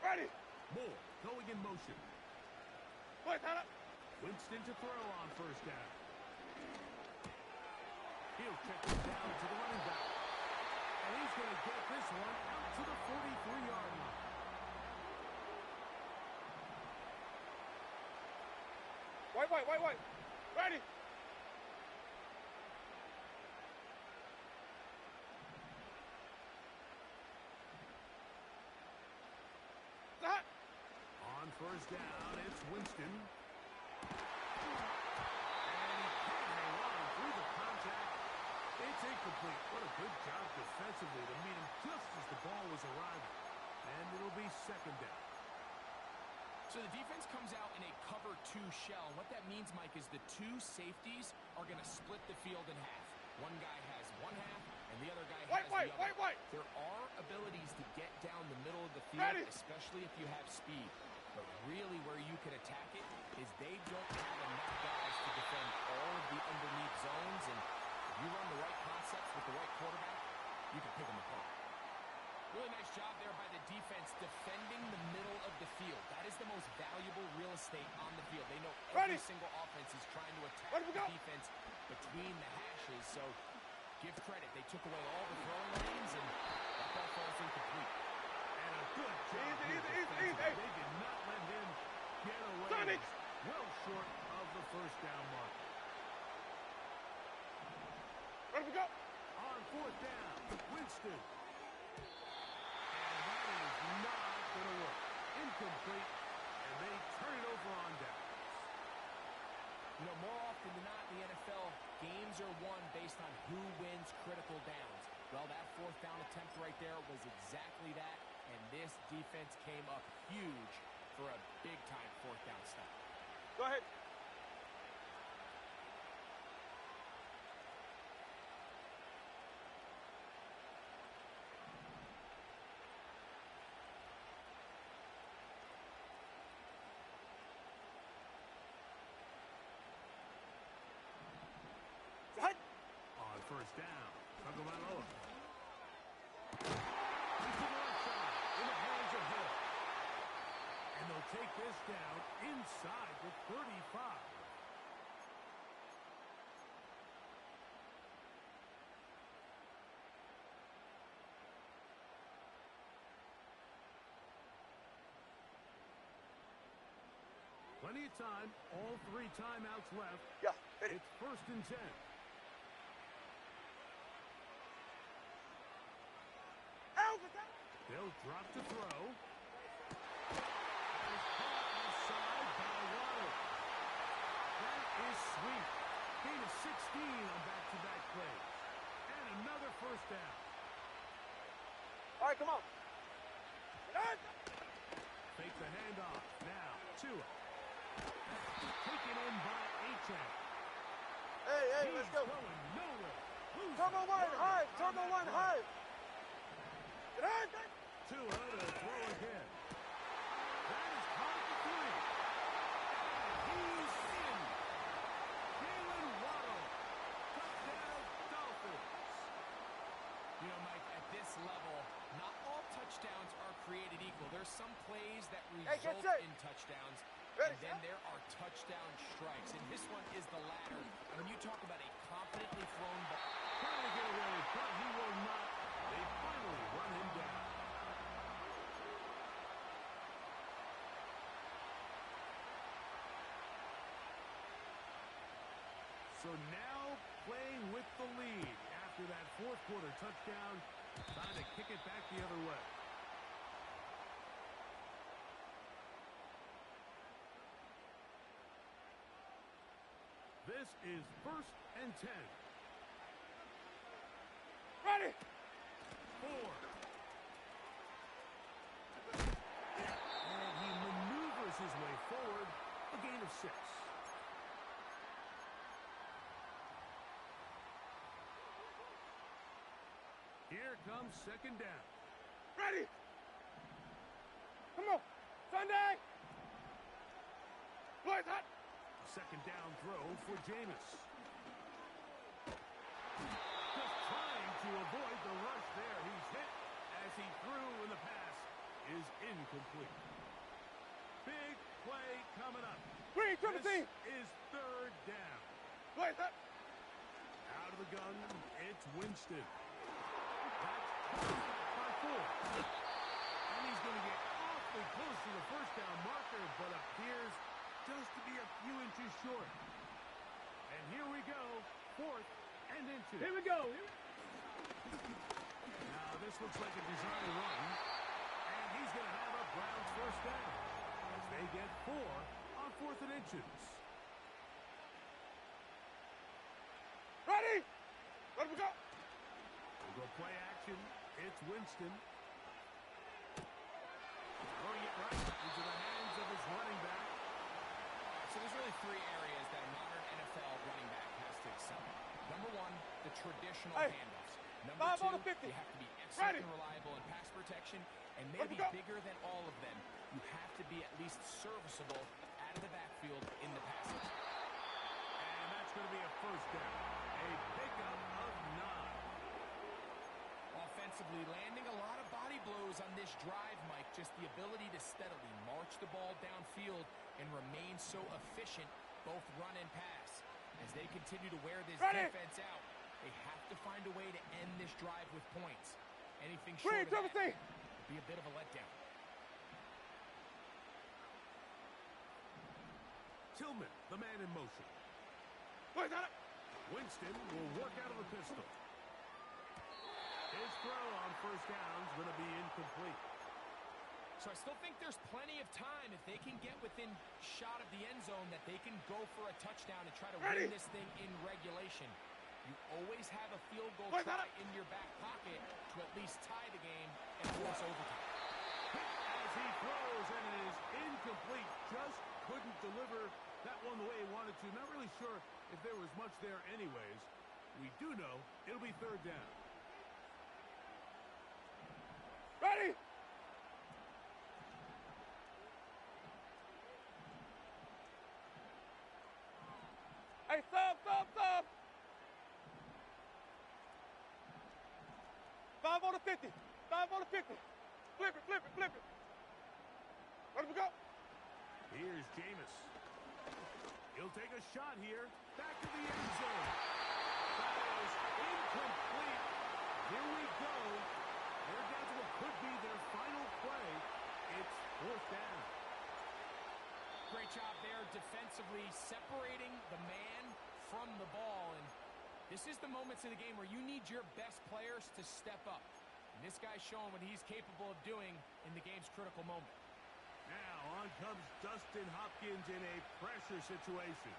Ready. Moore going in motion. Wait, that up. Winston to throw on 1st down. He'll check it down to the running back. And he's going to get this one out to the 43-yard line. Wait. Ready. first down. It's Winston. And he can't hang on through the contact. It's incomplete. What a good job defensively to meet him just as the ball was arriving. And it'll be second down. So the defense comes out in a cover 2 shell. What that means, Mike, is the 2 safeties are going to split the field in half. One guy has one half, and the other guy has the other. There are abilities to get down the middle of the field, especially if you have speed. But really where you can attack it is they don't have enough guys to defend all of the underneath zones. And if you run the right concepts with the right quarterback, you can pick them apart. Really nice job there by the defense defending the middle of the field. That is the most valuable real estate on the field. They know every single offense is trying to attack the defense between the hashes. So give credit. They took away all the throwing lanes, and that ball falls incomplete. And a good job here defensively. They did not let him get away. Well short of the first down mark. Where do we go? On fourth down, Winston. Not going to work. Incomplete, and they turn it over on downs. You know, more often than not in the NFL, games are won based on who wins critical downs. Well, that fourth down attempt right there was exactly that, and this defense came up huge for a big-time fourth down stop. Go ahead. On first down, Tagovailoa. He's to the left side, in the hands of Hill. And they'll take this down inside the 35. Plenty of time, all 3 timeouts left. Yeah, hit it. It's first and 10. They'll drop to throw. And it's caught inside by Waddle. That is sweet. Gain of 16 on back-to-back plays. And another first down. All right, come on. Fake the handoff. Now, Tua. Taken in by Achane. Hey, let's go. Going nowhere. Turbo 1, high. Turbo 1, high. Tua to throw again. That is caught for 3. And he's in. Jalen Waddle. Touchdown, Dolphins. You know, Mike, at this level, not all touchdowns are created equal. There's some plays that result in touchdowns, and then there are touchdown strikes. And this one is the latter. When you talk about a confidently thrown ball. Trying to get away, but he will not. They finally run him down. So now playing with the lead after that fourth quarter touchdown, trying to kick it back the other way. This is first and 10. Ready. 4. And he maneuvers his way forward, a gain of 6. Here comes second down. Ready. Come on. Sunday. Boys, hot. Second down throw for Jameis. Just trying to avoid the rush there. He's hit as he threw, and the pass is incomplete. Big play coming up. This is third down. Boys, hot. Out of the gun, it's Winston. That's by 4. And he's going to get awfully close to the first down marker, but appears just to be a few inches short. And here we go, 4th and inches. Here we go. Now this looks like a design run, and he's going to have a Browns first down as They get 4 on 4th and inches. Ready? Let me go. We'll go play action. It's Winston. Throwing it right into the hands of his running back. So there's really 3 areas that a modern NFL running back has to excel in. Number 1, the traditional handoffs. Number 2, you have to be excellent and reliable in pass protection. And maybe bigger than all of them, you have to be at least serviceable out of the backfield in the passing. And that's going to be a first down. A pickup of 9. Offensively, landing a lot of body blows on this drive, Mike. Just the ability to steadily march the ball downfield and remain so efficient, both run and pass. As they continue to wear this defense out, they have to find a way to end this drive with points. Anything short of that would be a bit of a letdown. Tillman, the man in motion. Winston will work out of the pistol. His throw on first down is going to be incomplete. So I still think there's plenty of time if they can get within shot of the end zone that they can go for a touchdown and try to win this thing in regulation. You always have a field goal try in your back pocket to at least tie the game and force overtime. As he throws, and it is incomplete. Just couldn't deliver that one the way he wanted to. Not really sure if there was much there anyways. We do know it'll be 3rd down. Ready? Hey, sub. 5 on the 50. 5 on the 50. Flip it. Let him go. Here's Jameis. He'll take a shot here. Back to the end zone. That is incomplete. Here we go. They're down to what could be their final play. It's 4th down. Great job there defensively, separating the man from the ball. And this is the moments in the game where you need your best players to step up. And this guy's showing what he's capable of doing in the game's critical moment. Now on comes Dustin Hopkins in a pressure situation.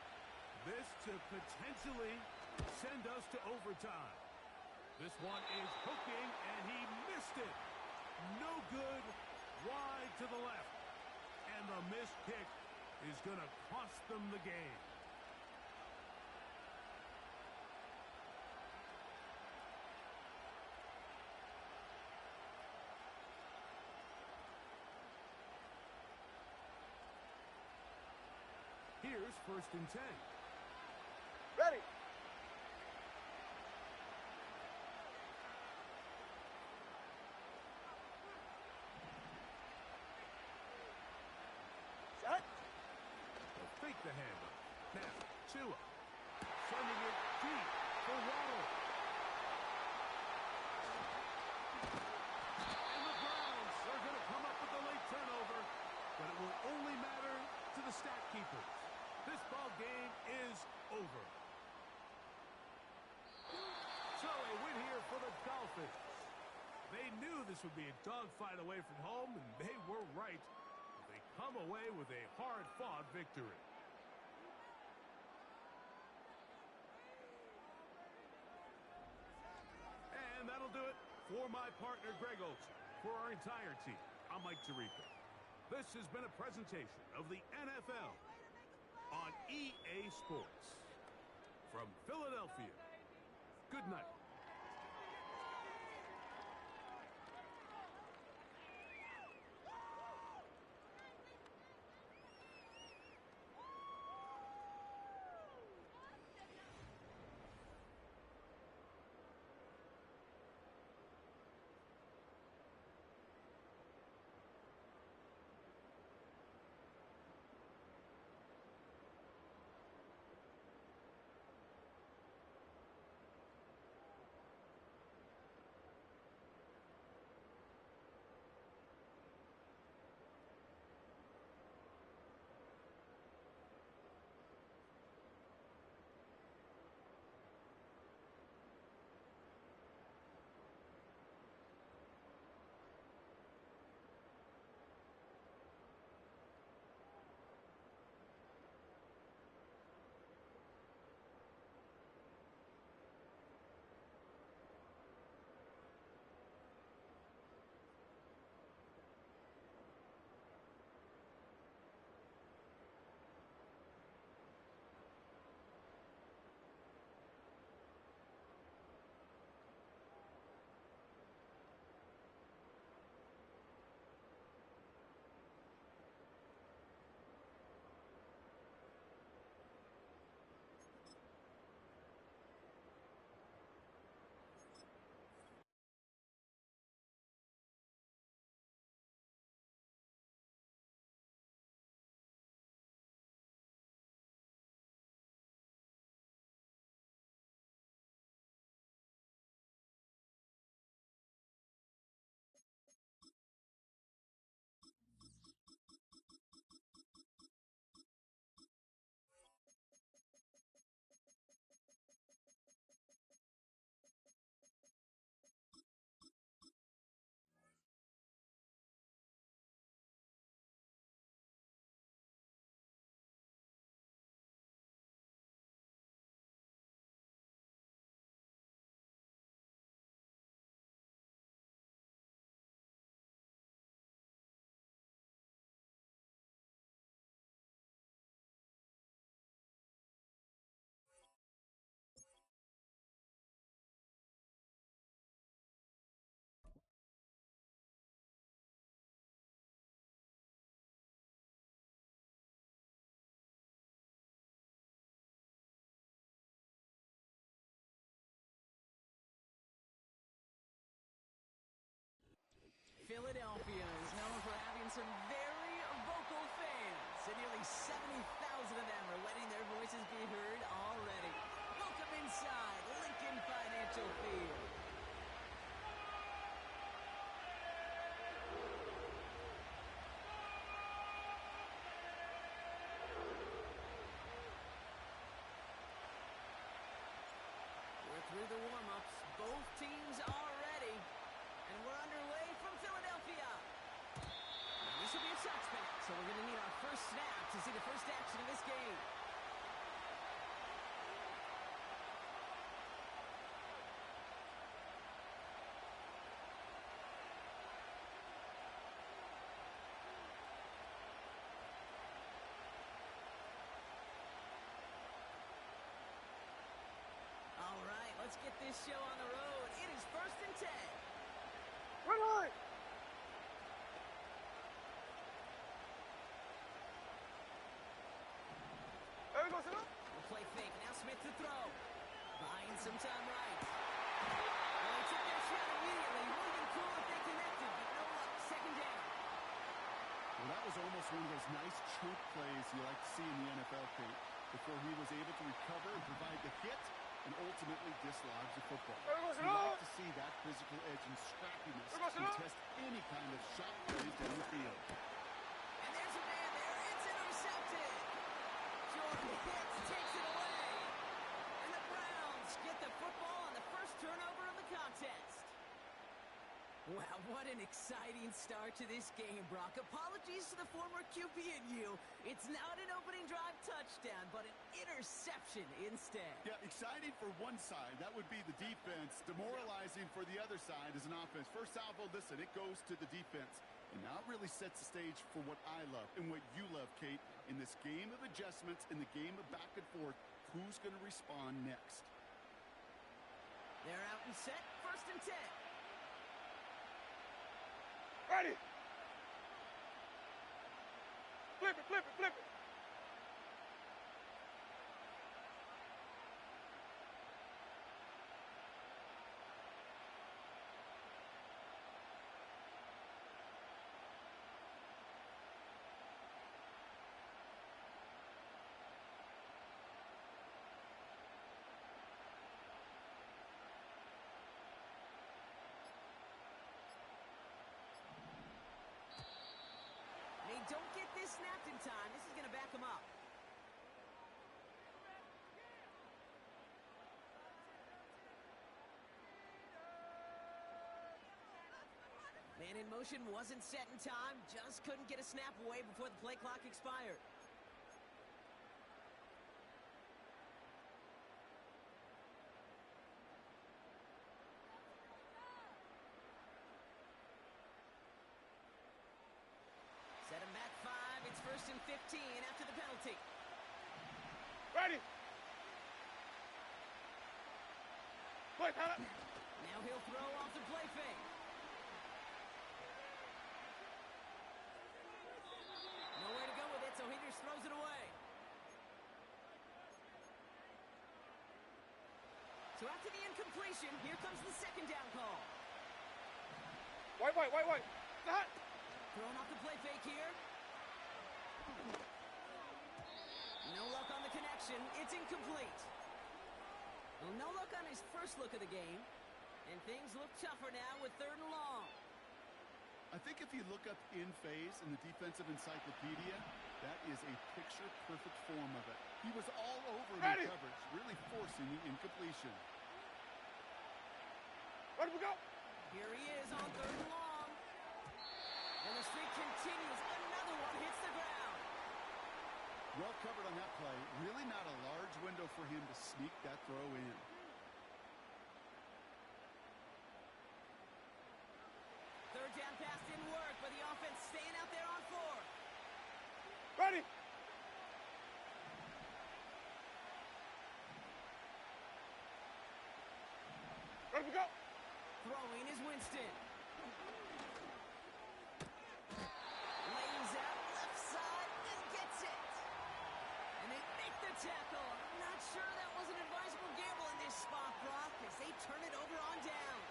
This to potentially send us to overtime. This one is hooking, and he missed it. No good. Wide to the left. And the missed kick is going to cost them the game. Here's 1st and 10. Ready? Shot. They'll fake the handoff. Now, Tua. Sending it deep for Waddle. And the Browns are going to come up with a late turnover, but it will only matter to the stat keepers. This ball game is over. So a win here for the Dolphins. They knew this would be a dogfight away from home, and they were right. They come away with a hard-fought victory. And that'll do it for my partner, Greg Olson. For our entire team, I'm Mike Tirico. This has been a presentation of the NFL on EA Sports. From Philadelphia, good night. some very vocal fans, and nearly 70,000 of them are letting their voices be heard already. Welcome inside Lincoln Financial Field. We're through the warm-ups. Both teams are ready. And we're underway from Philadelphia. This will be a touchback, so we're going to need our first snap to see the first action of this game. All right, let's get this show on the road. It is 1st and 10. Run hard. There we go, sit up. We'll play fake. Now Smith to throw. Buying some time right. Well, they took their shot immediately. It would have been cool if they connected, but no luck. 2nd down. Well, that was almost one of those nice choke plays you like to see in the NFL, Kate, before he was able to recover and provide the hit and ultimately dislodge the football. So you like to see that physical edge and scrappiness contest any kind of shot plays down the field. And there's a man there. It's intercepted. Jordan Hicks takes it away. And the Browns get the football on the first turnover of the contest. Wow, what an exciting start to this game, Brock. Apologies to the former QB and you. It's not an opening drive touchdown, but an interception instead. Yeah, exciting for one side. That would be the defense. Demoralizing for the other side as an offense. First salvo, listen, it goes to the defense. And now it really sets the stage for what I love and what you love, Kate. In this game of adjustments, in the game of back and forth, who's going to respond next? They're out and set. 1st and 10. Ready. Flip it, flip it, flip it. They don't get this snapped in time. This is going to back them up. Man in motion wasn't set in time. Just couldn't get a snap away before the play clock expired. Set him back 5. It's 1st and 15 after the penalty. Ready. Play, Tyler. Now he'll throw off the play fake. Nowhere to go with it, so he just throws it away. So after the incompletion, here comes the 2nd down call. White. Hot. Throwing off the play fake here. No luck on the connection. It's incomplete. Well, no luck on his first look of the game. And things look tougher now with 3rd and long. I think if you look up in phase in the defensive encyclopedia, that is a picture-perfect form of it. He was all over the coverage, really forcing the incompletion. Ready to go. Here he is on 3rd and long. And the streak continues. Another one hits the ground. Well covered on that play. Really not a large window for him to sneak that throw in. Third down pass didn't work, but the offense staying out there on 4th. Ready. Ready to go. Throwing is Winston. Lays out left side and gets it. And they make the tackle. I'm not sure that was an advisable gamble in this spot, Brock, as they turn it over on downs.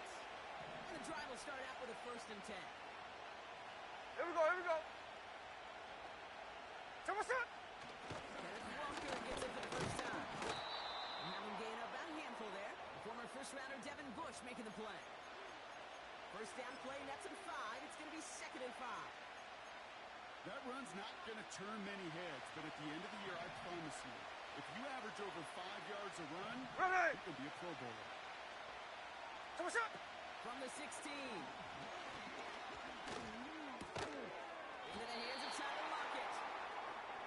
And the drive will start out with a 1st and 10. Here we go, here we go. Come on, son. Kenneth Walker gets it for the first time. And having gained about a handful there, former first-rounder Devin Bush making the play. First down play, nets him 5. It's going to be 2nd and 5. That run's not going to turn many heads, but at the end of the year, I promise you, if you average over 5 yards a run, Ready. you can be a Pro Bowler. Come on, son. From the 16. Into the hands of Tyler Lockett.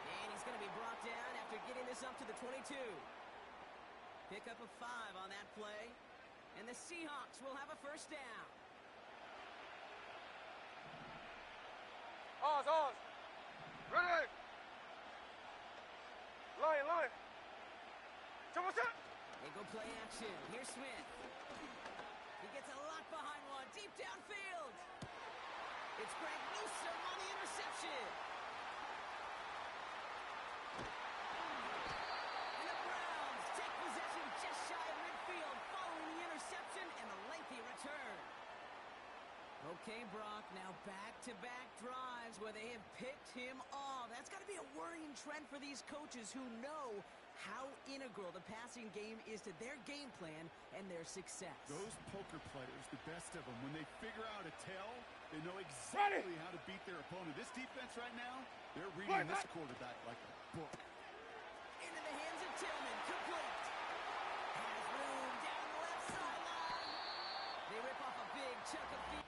And he's going to be brought down after getting this up to the 22. Pick up a 5 on that play. And the Seahawks will have a first down. Oz. Ready. Line. Come on, son. They go play action. Here's Smith. He gets a lot behind one. Deep downfield. It's Greg Newsome on the interception. And the Browns take possession just shy of midfield following the interception and the lengthy return. Okay, Brock, now back-to-back drives where they have picked him off. That's got to be a worrying trend for these coaches who know how integral the passing game is to their game plan and their success. Those poker players, the best of them, when they figure out a tell, they know exactly how to beat their opponent. This defense right now, they're reading this quarterback like a book. Into the hands of Tillman, complete. Has room down the left sideline. They rip off a big chunk of field.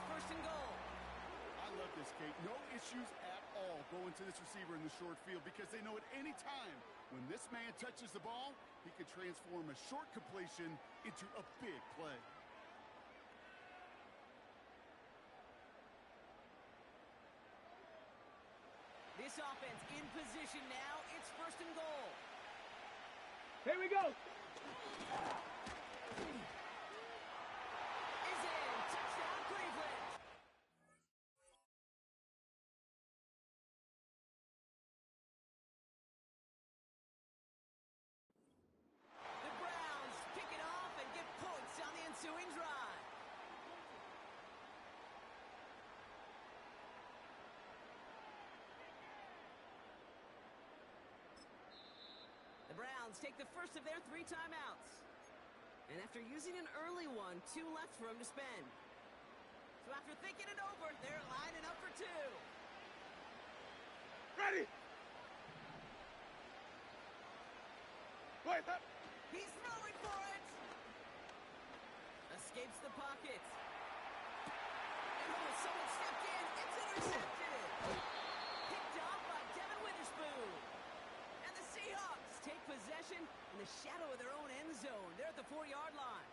First and goal. I love this, Kate. No issues at all going to this receiver in the short field because they know at any time when this man touches the ball, he could transform a short completion into a big play. This offense in position now. It's first and goal. Here we go. Is in. Touchdown, Cleveland. The Browns kick it off and get points on the ensuing drive. The Browns take the first of their 3 timeouts. And after using an early one, 2 left for him to spend. So after thinking it over, they're lining up for 2. Ready. Wait, that. He's throwing for it. Escapes the pocket. And someone stepped in. It's intercepted. Picked off by Devin Witherspoon. And the Seahawks take possession in the shadow of their own end zone. They're at the 4-yard line.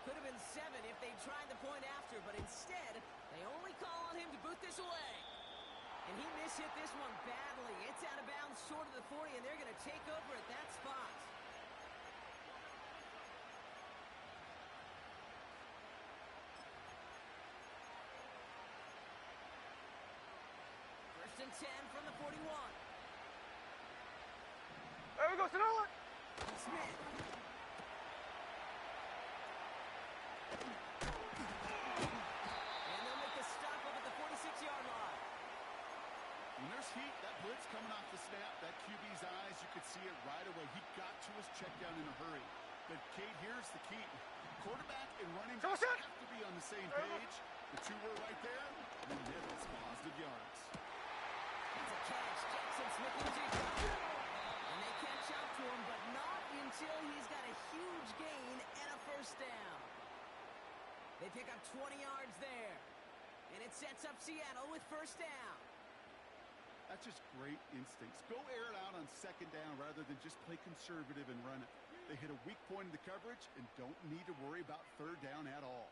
Could have been 7 if they tried the point after, but instead, they only call on him to boot this away. And he mishit this one badly. It's out of bounds short of the 40, and they're going to take over at that spot. First and 10 from the 41. There we go, sit on. Smith. And they'll make the stop up at the 46-yard line. When there's heat, that blitz coming off the snap, that QB's eyes, you could see it right away. He got to his check down in a hurry. But, Kate, here's the key. Quarterback and running back have to be on the same page. The two were right there, and then it's positive yards. That's a catch. Jackson Smith and they catch up to him, but not until he's got a huge gain and a first down. They pick up 20 yards there, and it sets up Seattle with first down. That's just great instincts. Go air it out on second down rather than just play conservative and run it. They hit a weak point in the coverage and don't need to worry about third down at all.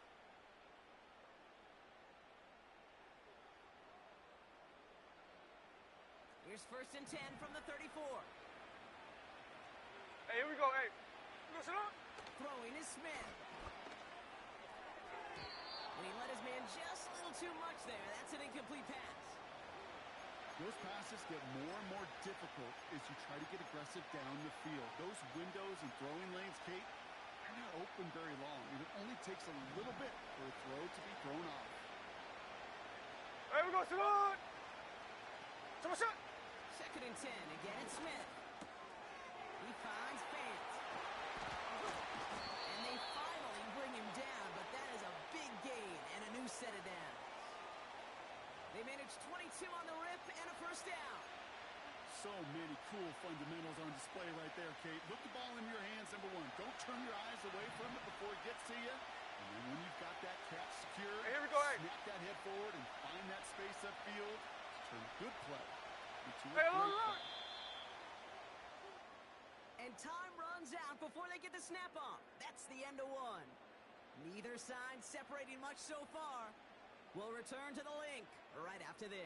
Here's first and 10 from the 34. Hey, here we go. Hey, listen up. Throwing is Smith. And he let his man just a little too much there. That's an incomplete pass. Those passes get more and more difficult as you try to get aggressive down the field. Those windows and throwing lanes, Kate, they're not open very long, and it only takes a little bit for a throw to be thrown off. There we go, sit on. Shot. Second and 10. Again, it's Smith. He finds Fant. And they finally bring him down, but that is a big gain and a new set of downs. They managed 22 on the rip and a first down. So many cool fundamentals on display right there, Kate. Look the ball in your hands, number one. Don't turn your eyes away from it before it gets to you. And then when you've got that catch secure, hey, here we go, snap that head forward and find that space upfield. Turn good play into a hey, great play. And time runs out before they get the snap off. That's the end of one. Neither side separating much so far. We'll return to the link right after this.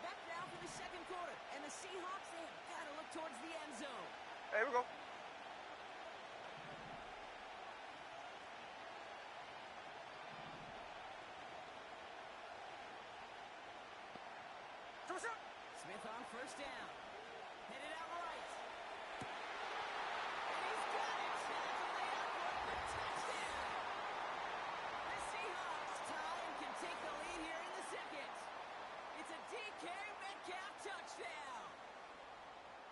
Back now for the second quarter. And the Seahawks, they've got to look towards the end zone. Hey, here we go. Smith on first down. Headed out right. And he's got it. And it's a touchdown. The Seahawks tie and can take the lead here in the second. It's a DK Metcalf touchdown.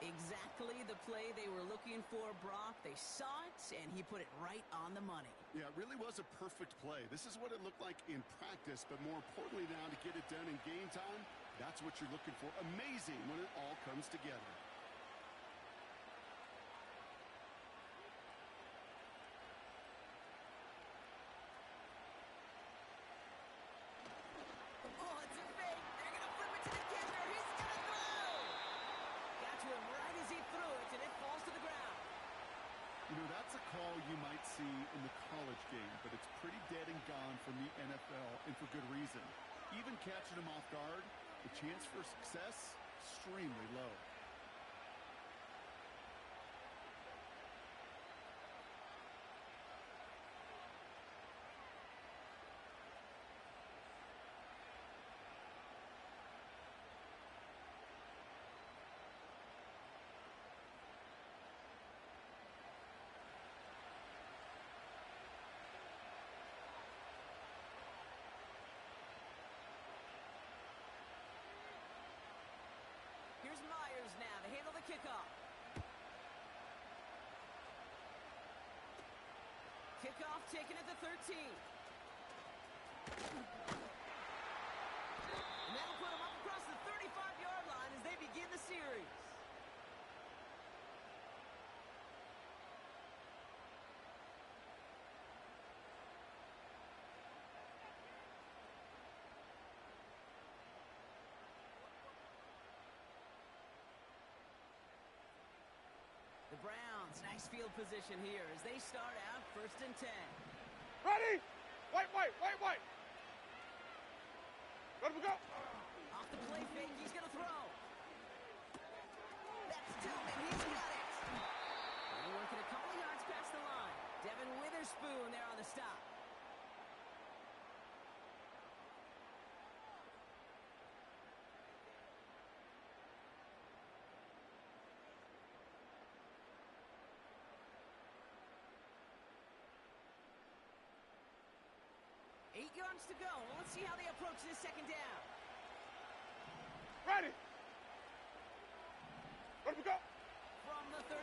Exactly the play they were looking for, Brock. They saw it, and he put it right on the money. Yeah, it really was a perfect play. This is what it looked like in practice, but more importantly now to get it done in game time, that's what you're looking for. Amazing when it all comes together. Oh, it's a fake. They're going to flip it to the kicker. He's going to throw. Got to him right as he threw it, and it falls to the ground. You know, that's a call you might see in the college game, but it's pretty dead and gone from the NFL, and for good reason. Even catching him off guard, the chance for success, extremely low. Here's Myers now to handle the kickoff. Kickoff taken at the 13. And that'll put them up across the 35-yard line as they begin the series. The Browns, nice field position here as they start out first and 10. Ready? White. Let him go. Off the play fake, he's going to throw. That's Tillman, he's got it. And working a couple of yards to go. Let's see how they approach this second down. Ready. Let me go. From the 39.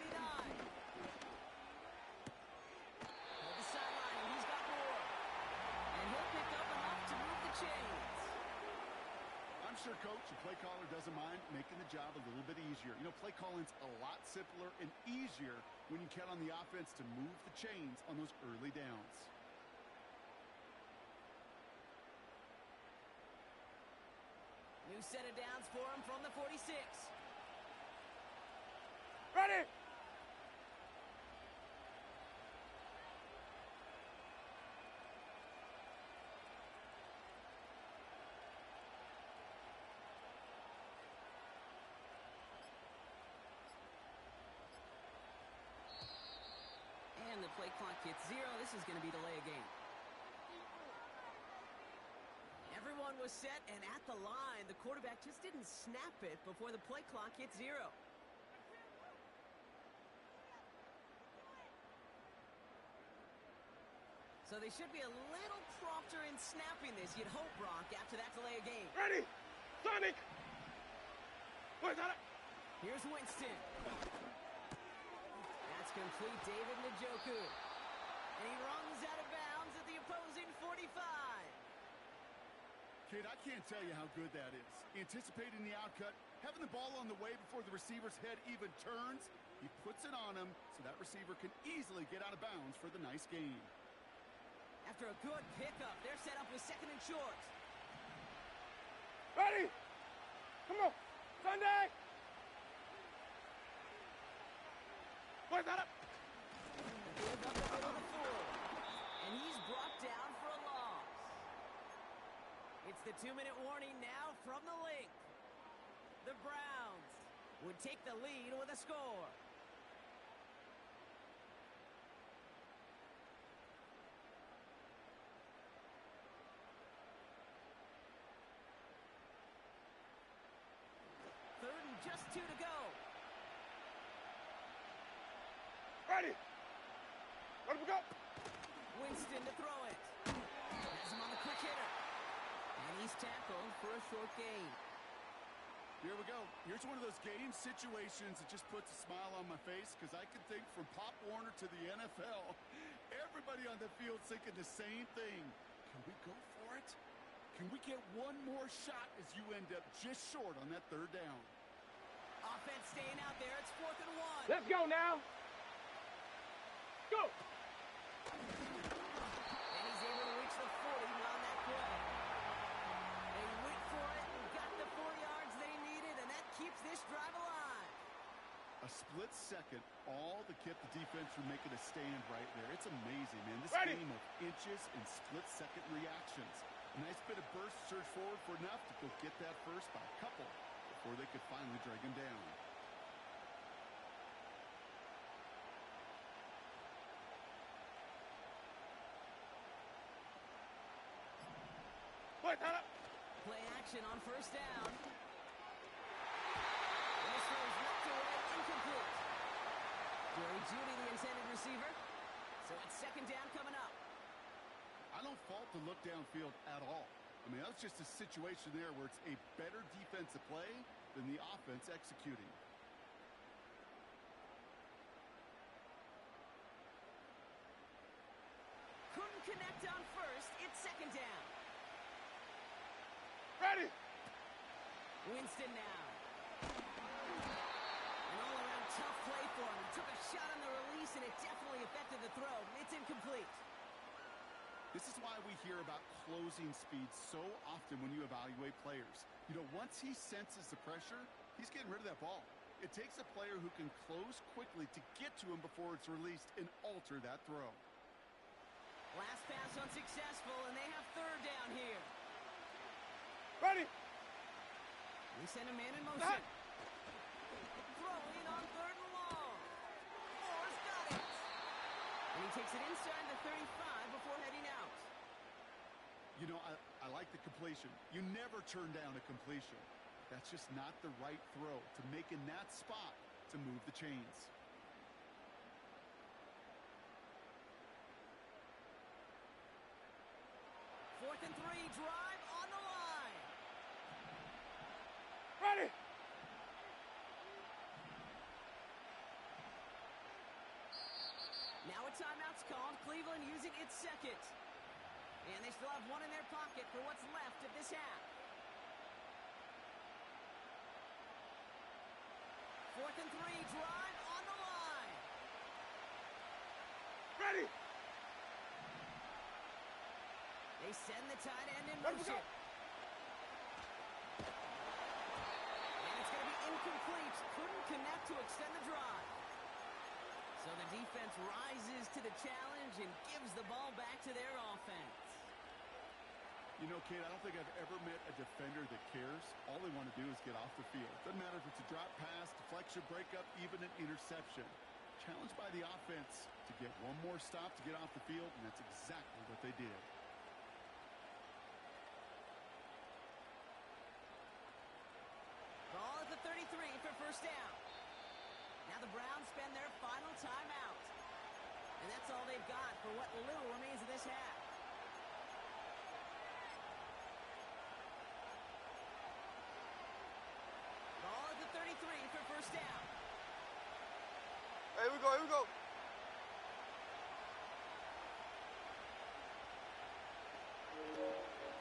At the sideline, and he's got more. And he'll pick up enough to move the chains. I'm sure coach and play caller doesn't mind making the job a little bit easier. You know, play calling's a lot simpler and easier when you count on the offense to move the chains on those early downs. New set of downs for him from the 46. Ready. And the play clock hits 0. This is going to be delay a game. Everyone was set and at the line. The quarterback just didn't snap it before the play clock hit 0. So they should be a little prompter in snapping this, you'd hope, Brock, after that delay a game. Ready. Sonic. Where's that? Here's Winston. That's complete, David Njoku. And he runs out of bounds at the opposing 45. Kid, I can't tell you how good that is. Anticipating the outcut, having the ball on the way before the receiver's head even turns, he puts it on him so that receiver can easily get out of bounds for the nice gain. After a good pickup, they're set up with second and short. Ready. Come on. Sunday. Where's that? Give up the middle of the field. And he's brought down for a loss. It's the 2-minute warning now from the link. The Browns would take the lead with a score. Third and just 2 to go. Ready. Let me go. Winston to throw it. Has him on the quick hitter. And he's tackled for a short gain. Here we go. Here's one of those game situations that just puts a smile on my face because I can think from Pop Warner to the NFL, everybody on the field thinking the same thing. Can we go for it? Can we get one more shot as you end up just short on that third down? Offense staying out there. It's 4th and 1. Let's go now. Go. And he's able to reach the 40 on that play. They went for it and got the 4 yards they needed, and that keeps this drive alive. A split second, all that kept the defense from making a stand right there. It's amazing, man. This Ready. game of inches and split-second reactions. A nice bit of burst, surge forward for enough to go get that first by a couple before they could finally drag him down. Where's that? Play action on first down. This throw is ripped away, incomplete. Jerry Jeudy, the intended receiver. So it's second down coming up. I don't fault the look downfield at all. I mean, that's just a situation there where it's a better defensive play than the offense executing. Couldn't connect on first. It's second down. Ready. Winston now. An all-around tough play for him. He took a shot on the release, and it definitely affected the throw. It's incomplete. This is why we hear about closing speed so often when you evaluate players. You know, once he senses the pressure, he's getting rid of that ball. It takes a player who can close quickly to get to him before it's released and alter that throw. Last pass unsuccessful, and they have third down here. Ready. We send a man in motion. Throwing on third and long. Moore's got it. And he takes it inside the 35 before heading out. You know, I like the completion. You never turn down a completion. That's just not the right throw to make in that spot to move the chains. 4th and 3, drive on the line. Ready. Now a timeout's called. Cleveland using its second. And they still have one in their pocket for what's left of this half. 4th and 3, drive on the line. Ready. They send the tight end in Let him motion. go. And it's going to be incomplete. Couldn't connect to extend the drive. So the defense rises to the challenge and gives the ball back to their offense. You know, Kate, I don't think I've ever met a defender that cares. All they want to do is get off the field. Doesn't matter if it's a drop pass, deflection, breakup, even an interception. Challenged by the offense to get one more stop to get off the field, and that's exactly what they did. Ball at the 33 for first down. Now the Browns spend their final timeout. And that's all they've got for what little remains of this half. Ball at the 33 for first down. Here we go, here we go.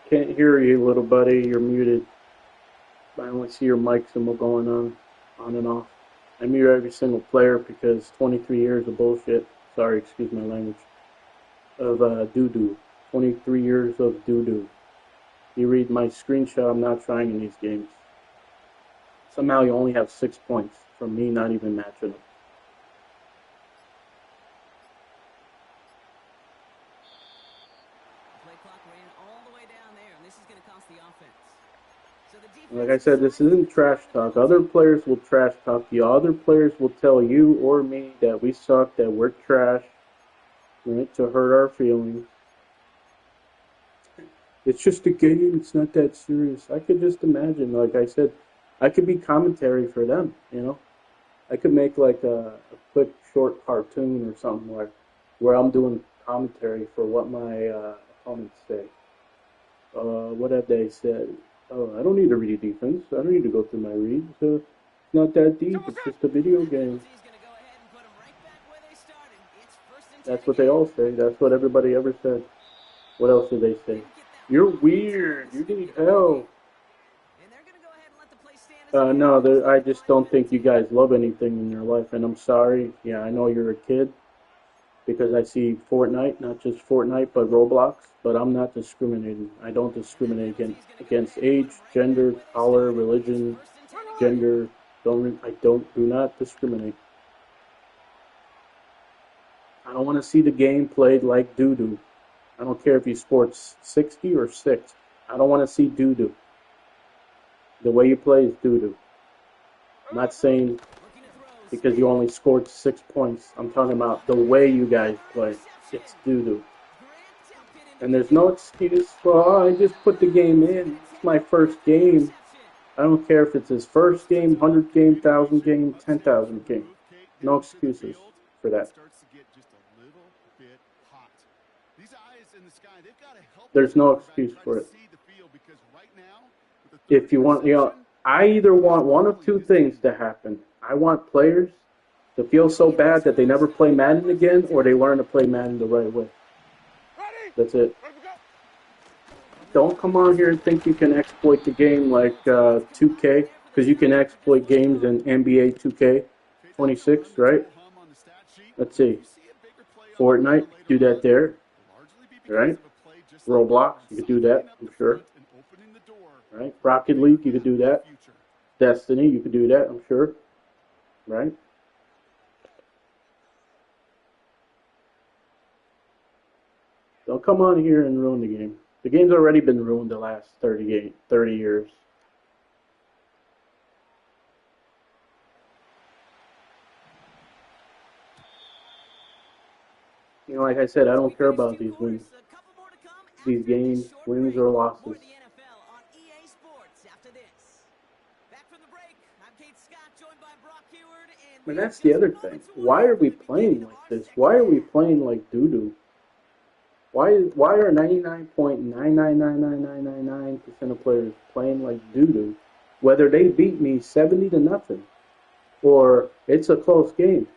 Can't hear you, little buddy. You're muted. I only see your mic symbol going on and off. I mute every single player because 23 years of bullshit. Sorry, excuse my language. Of doo-doo. 23 years of doo-doo. You read my screenshot, I'm not trying in these games. Somehow you only have 6 points from me not even matching them. Play clock ran all the way down there, and this is going to cost the offense. So the defense Like I said, this isn't trash talk. Other players will trash talk you. Other players will tell you or me that we suck, that we're trash, right, to hurt our feelings. It's just a game. It's not that serious. I could just imagine, like I said, I could be commentary for them, you know. I could make like a quick, short cartoon or something where I'm doing commentary for what my opponents say. What have they said? Oh, I don't need to read defense. I don't need to go through my reads. It's not that deep. It's just a video game. penalty is going to go ahead and put them right back where they started. It's 1st and 10 That's what they again. all say. That's what everybody ever said. What else did they say? You're weird. You need help. And they're going to go ahead and let the play stand as a No, penalty. I just don't think you guys love anything in your life, and I'm sorry. Yeah, I know you're a kid because I see Fortnite, not just Fortnite, but Roblox. But I'm not discriminating. I don't discriminate against age, gender, color, religion, gender. Do not discriminate. I don't want to see the game played like doo-doo. I don't care if you scored 60 or 6. I don't want to see doo-doo. The way you play is doo-doo. I'm not saying Looking to throw. because you only scored 6 points. I'm talking about the way you guys play. It's doo-doo. Grant tucked it into And there's no excuse. Well, I just put the game in. It's my first game. I don't care if it's his first game, 100th game, 1,000 game, 10,000 game. No excuses for that. Starts to get just a little bit hot. These eyes in the sky, they've got to help. There's no the quarterback excuse try for to it. see the field because right now, with the If you want, I either want one of two things to happen. I want players to feel so bad that they never play Madden again, or they learn to play Madden the right way. Ready. That's it. Ready to go. Don't come on here and think you can exploit the game like 2K, because you can exploit games in NBA 2K26, right? Let's see. Fortnite, do that there, right? Roblox, you could do that, I'm sure. Right? Rocket League, you could do that. Destiny, you could do that, I'm sure. Right? Don't come on here and ruin the game. The game's already been ruined the last 30 years. You know, like I said, I don't care about these wins. These games, wins or losses. And that's the other thing. Why are we playing like this? Why are we playing like doo-doo? Why are 99.9999999% of players playing like doo-doo, whether they beat me 70-0 or it's a close game?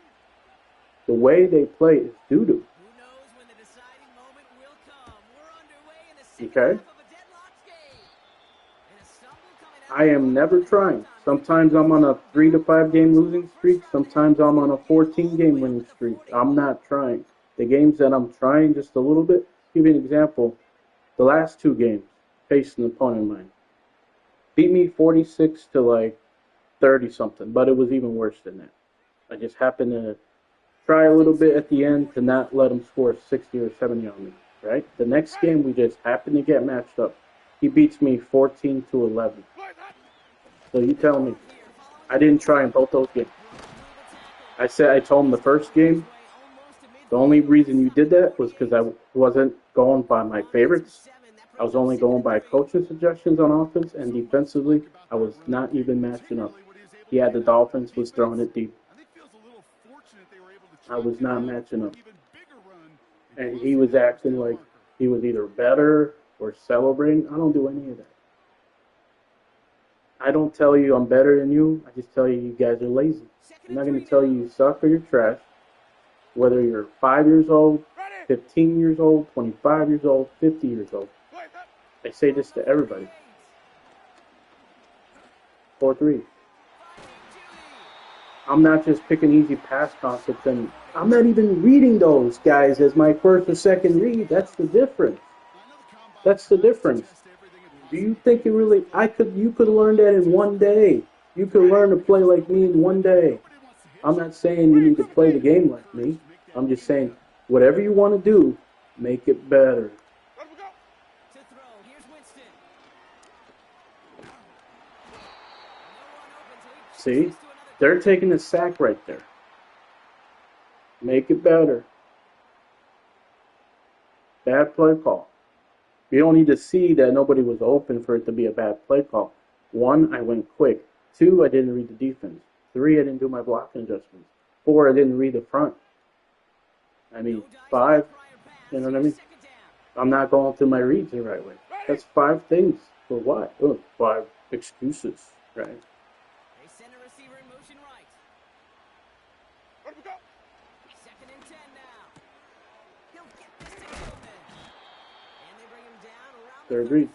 The way they play is doo-doo. Who knows when the deciding moment will come? We're underway in the second Okay? half of a deadlocked game. And a stumble coming out I am never trying. Sometimes I'm on a 3 to 5 game losing streak. Sometimes I'm on a 14 game winning streak. I'm not trying. The games that I'm trying just a little bit, give you an example. The last 2 games, facing an opponent of mine, beat me 46 to like 30 something, but it was even worse than that. I just happened to try a little bit at the end to not let him score 60 or 70 on me, right? The next game we just happened to get matched up. He beats me 14 to 11. So you tell me, I didn't try in both those games. I told him the first game, the only reason you did that was because I wasn't going by my favorites. I was only going by coaching suggestions on offense, and defensively, I was not even matching up. He had the Dolphins, was throwing it deep. I was not matching up. And he was acting like he was either better or celebrating. I don't do any of that. I don't tell you I'm better than you. I just tell you you guys are lazy. I'm not going to tell you suck or you're trash. Whether you're 5 years old, 15 years old, 25 years old, 50 years old. I say this to everybody. 4-3. I'm not just picking easy pass concepts, and I'm not even reading those guys as my first or second read. That's the difference. That's the difference. Do you think you really? You could learn that in one day. You could learn to play like me in one day. I'm not saying you need to play the game like me. I'm just saying whatever you want to do, make it better. See? They're taking a sack right there. Make it better. Bad play call. You don't need to see that nobody was open for it to be a bad play call. 1, I went quick. 2, I didn't read the defense. 3, I didn't do my blocking adjustments. 4, I didn't read the front. 5, you know what I mean? I'm not going through my reads the right way. That's 5 things. For what? 5 excuses, right? They send a receiver in motion right. Second and 10 now. He'll get this to Gilman. And they bring him down around Third the read.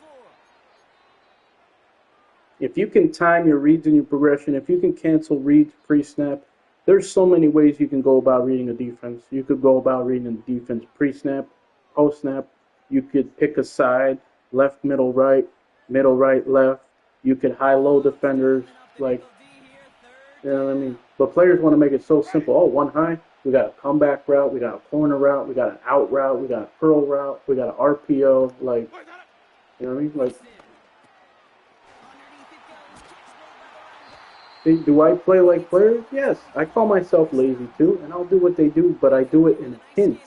34. If you can time your reads and your progression, if you can cancel reads pre-snap, there's so many ways you can go about reading a defense. You could go about reading a defense pre-snap, post-snap. You could pick a side, left, middle, right, left. You could high-low defenders, like, you know what I mean? But players want to make it so simple. Oh, one high, we got a comeback route, we got a corner route, we got an out route, we got a curl route, we got an RPO, like, you know what I mean? Like, do I play like players? Yes. I call myself lazy too, and I'll do what they do, but I do it in a pinch.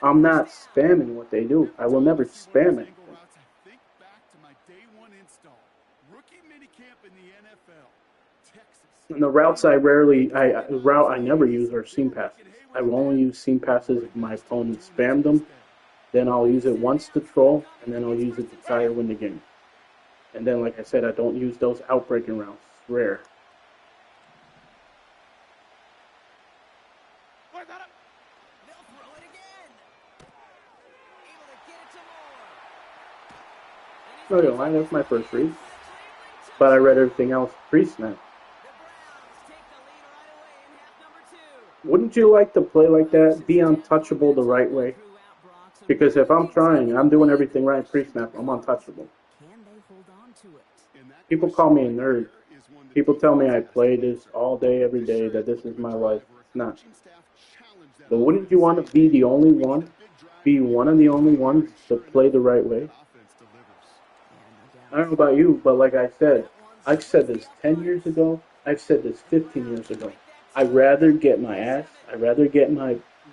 I'm not spamming what they do. I will never spam anything. And the routes route I never use are seam passes. I will only use seam passes if my opponent spammed them. Then I'll use it once to troll, and then I'll use it to try to win the game. And then, like I said, I don't use those outbreaking routes. It's rare. No, you lie. That's my first read. But I read everything else pre-snap. Wouldn't you like to play like that? Be untouchable the right way? Because if I'm trying, I'm doing everything right pre-snap, I'm untouchable. People call me a nerd. People tell me I play this all day, every day, that this is my life. It's not. But wouldn't you want to be the only one? Be one of the only ones to play the right way? I don't know about you, but like I said, I've said this 10 years ago. I've said this 15 years ago. I'd rather get my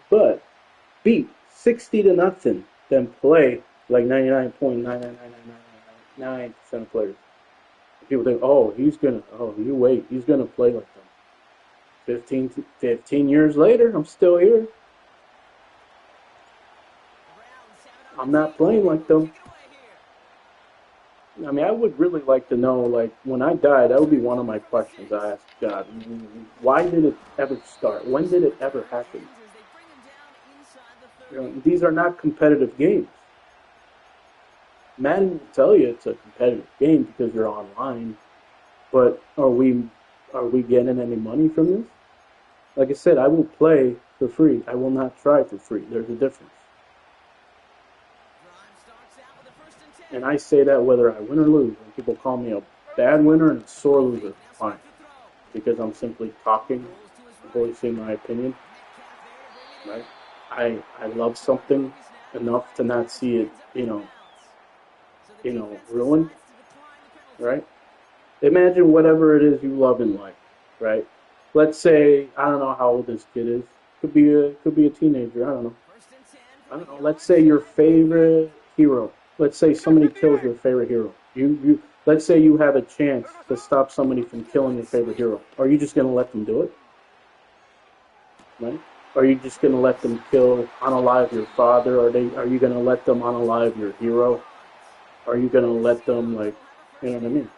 butt beat 60-0 than play like 99.99999% of players. People think, he's gonna play like them. 15 years later, I'm still here. I'm not playing like them. I mean, I would really like to know, like, when I die, that would be one of my questions I ask God. Why did it ever start? When did it ever happen? You know, these are not competitive games. Madden will tell you it's a competitive game because you're online, but are we getting any money from this? Like I said, I will play for free. I will not try for free. There's a difference. And I say that whether I win or lose. When people call me a bad winner and a sore loser, fine. Because I'm simply talking, voicing my opinion. Right? I love something enough to not see it, ruined. Right? Imagine whatever it is you love in life, right? Let's say I don't know how old this kid is. Could be a teenager. I don't know. Let's say your favorite hero. Let's say somebody kills your favorite hero. Let's say you have a chance to stop somebody from killing your favorite hero. Are you just gonna let them do it? Right? Are you just gonna let them unalive your father? Are you gonna let them unalive your hero? Are you gonna let them you know what I mean?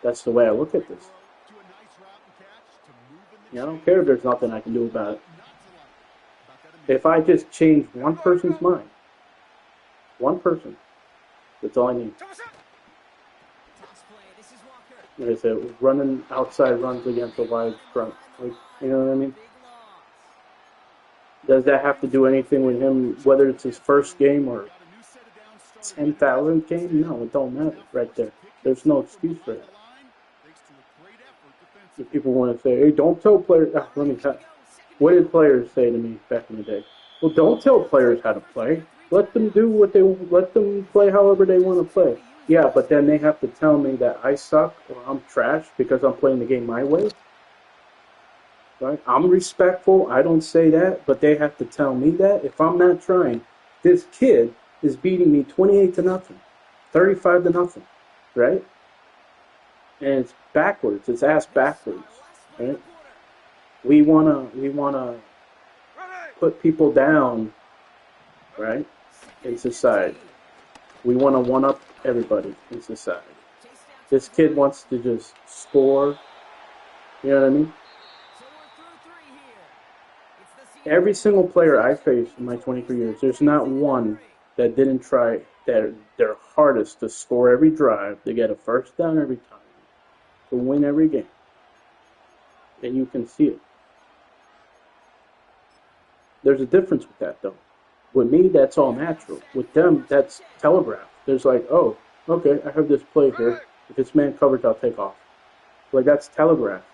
That's the way I look at this. I don't care if there's nothing I can do about it. If I just change one person's mind, one person, that's all I need. Like I said, running outside runs against a wide front. You know what I mean? Does that have to do anything with him, whether it's his first game or 10,000th game? No, it don't matter right there. There's no excuse for that. If people want to say, hey, don't tell players, what did players say to me back in the day? Well, don't tell players how to play. Let them let them play however they want to play. Yeah, but then they have to tell me that I suck or I'm trash because I'm playing the game my way. Right? I'm respectful. I don't say that, but they have to tell me that. If I'm not trying, this kid is beating me 28-0, 35-0, right? And it's backwards. It's ass backwards, right? We wanna put people down, right? In society, we wanna one up everybody in society. This kid wants to just score. You know what I mean? Every single player I faced in my 23 years, there's not one that didn't try their hardest to score every drive, to get a first down every time, to win every game. And you can see it. There's a difference with that, though. With me, that's all natural. With them, that's telegraphed. There's like, oh, okay, I have this play here. If it's man coverage, I'll take off. Like, that's telegraphed.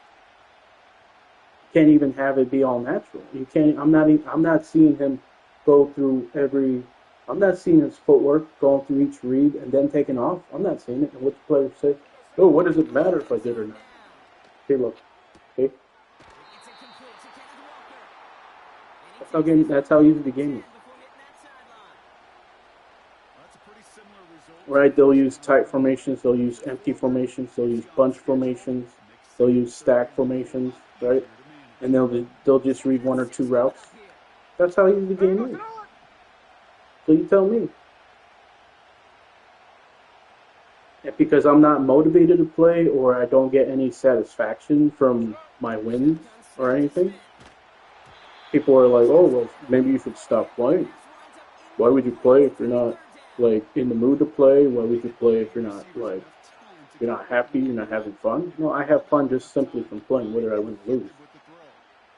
Can't even have it be all natural. You can't. I'm not seeing him go through every. I'm not seeing his footwork going through each read and then taking off. I'm not seeing it. And what the players say, oh, what does it matter if I did or not? Okay, look. Okay. That's how easy the game is. Right? They'll use tight formations. They'll use empty formations. They'll use bunch formations. They'll use stack formations. Right? And they'll just read one or two routes. That's how easy the game is. So you tell me. And because I'm not motivated to play, or I don't get any satisfaction from my wins or anything, people are like, oh, well, maybe you should stop playing. Why would you play if you're not, in the mood to play? Why would you play if you're not, you're not happy, you're not having fun? No, I have fun just simply from playing, whether I win or lose.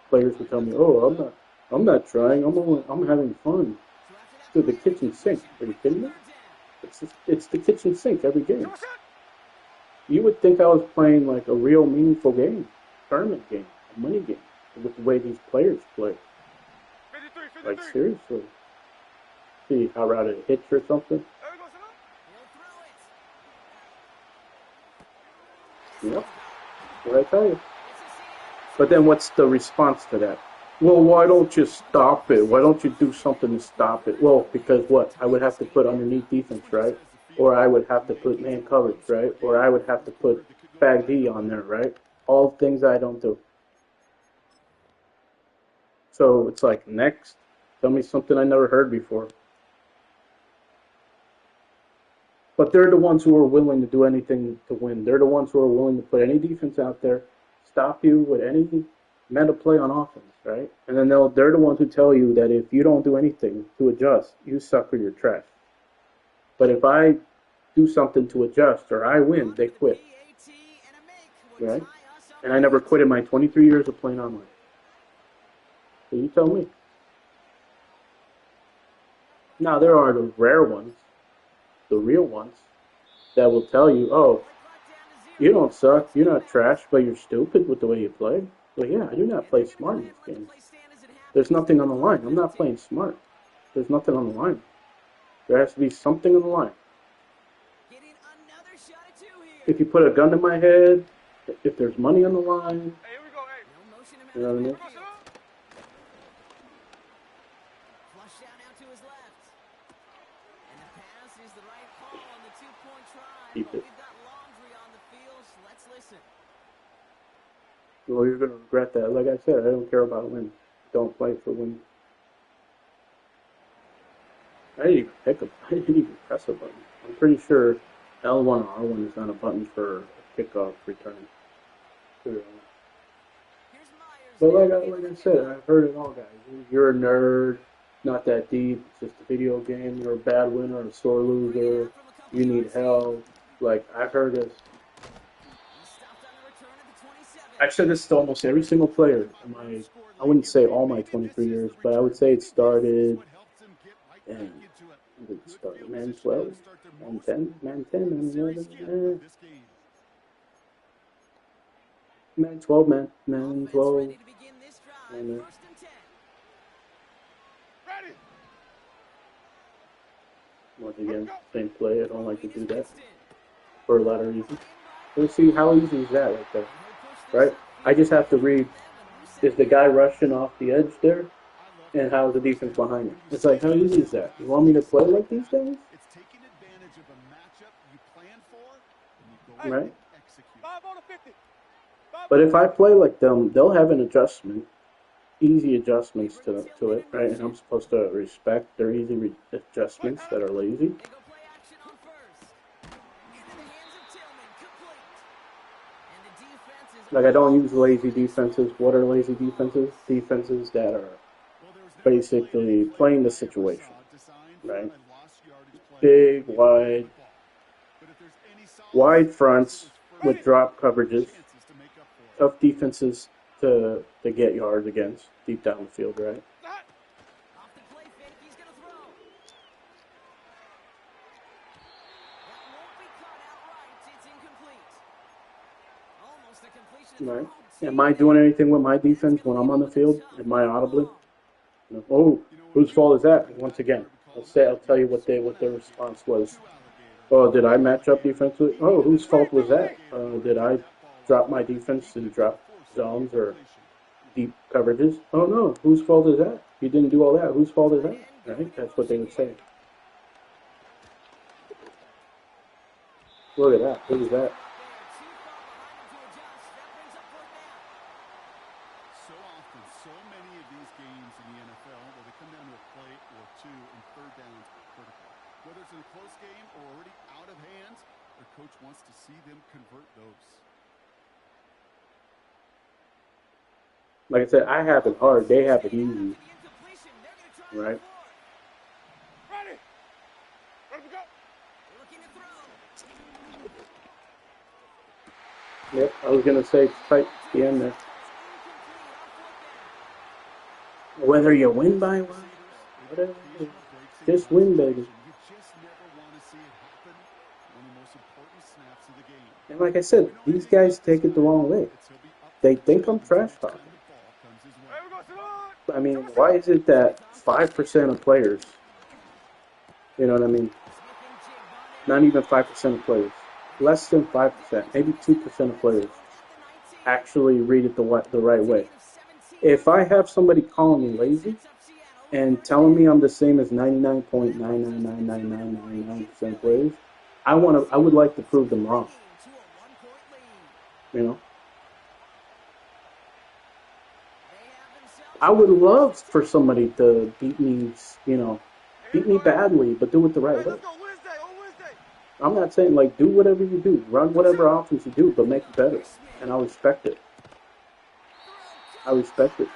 Players will tell me, oh, I'm not trying, I'm having fun. Dude, the kitchen sink. Are you kidding me? It's the kitchen sink every game. You would think I was playing like a real meaningful game, tournament game, a money game, with the way these players play. Like seriously. See how about it hits or something? Yep. What I tell you. But then what's the response to that? Well, why don't you stop it? Why don't you do something to stop it? Well, because what? I would have to put underneath defense, right? Or I would have to put man coverage, right? Or I would have to put bag D on there, right? All things I don't do. So it's like, next, tell me something I never heard before. But they're the ones who are willing to do anything to win. They're the ones who are willing to put any defense out there, stop you with any meta play on offense, right? And then they're the ones who tell you that if you don't do anything to adjust, you suck or you're trash. But if I do something to adjust or I win, they quit, right? And I never quit in my 23 years of playing online. So you tell me. Now, there are the rare ones, the real ones, that will tell you, oh, you don't suck, you're not trash, but you're stupid with the way you play. Well, yeah, I do not play smart in this game. There's nothing on the line. I'm not playing smart. There's nothing on the line. There has to be something on the line. If you put a gun to my head, if there's money on the line, you know what I mean? Keep it. Well, you're going to regret that. Like I said, I don't care about win. Don't play for win. I didn't even press a button. I'm pretty sure L1 or R1 is not a button for a kickoff return. But like I said, I've heard it all, guys. You're a nerd, not that deep. It's just a video game. You're a bad winner, a sore loser. You need help. Like, I've heard this. I've said this to almost every single player in my, I wouldn't say all my 23 years, but I would say it started, when did it start? Man 12? Man 10? Man 10? Man 11? Man 12, man. Man 12. Man, once again, same play. I don't like to do that for a lot of reasons. Let's see, how easy is that right there? Right? I just have to read, is the guy rushing off the edge there? And how's the defense behind him? It's like, how easy is that? You want me to play like these guys? Right? But if I play like them, they'll have an adjustment, easy adjustments to it, right? And I'm supposed to respect their easy adjustments that are lazy. Like, I don't use lazy defenses. What are lazy defenses? Defenses that are basically playing the situation, right? Big, wide fronts with drop coverages. Tough defenses to get yards against deep down the field, right? Right. Am I doing anything with my defense when I'm on the field? Am I audibly? No. Oh, whose fault is that? Once again, I'll tell you what their response was. Oh, did I match up defensively? Oh, whose fault was that? Did I drop my defense and drop zones or deep coverages? Oh no, whose fault is that? You didn't do all that. Whose fault is that? Right? That's what they would say. Look at that. Who is that? Like I said, I have it hard. They have it easy. Right? Yep, I was going to say it's tight at the end there. Whether you win by one, whatever, just win, baby. And like I said, these guys take it the wrong way. They think I'm trash talking. I mean, why is it that 5% of players, you know what I mean? Not even 5% of players, less than 5%, maybe 2% of players actually read it the right way. If I have somebody calling me lazy and telling me I'm the same as 99.9999999% of players, I would like to prove them wrong. You know? I would love for somebody to beat me, beat me badly, but do it the right way. I'm not saying like do whatever you do, run whatever offense you do, but make it better, and I respect it. I respect it.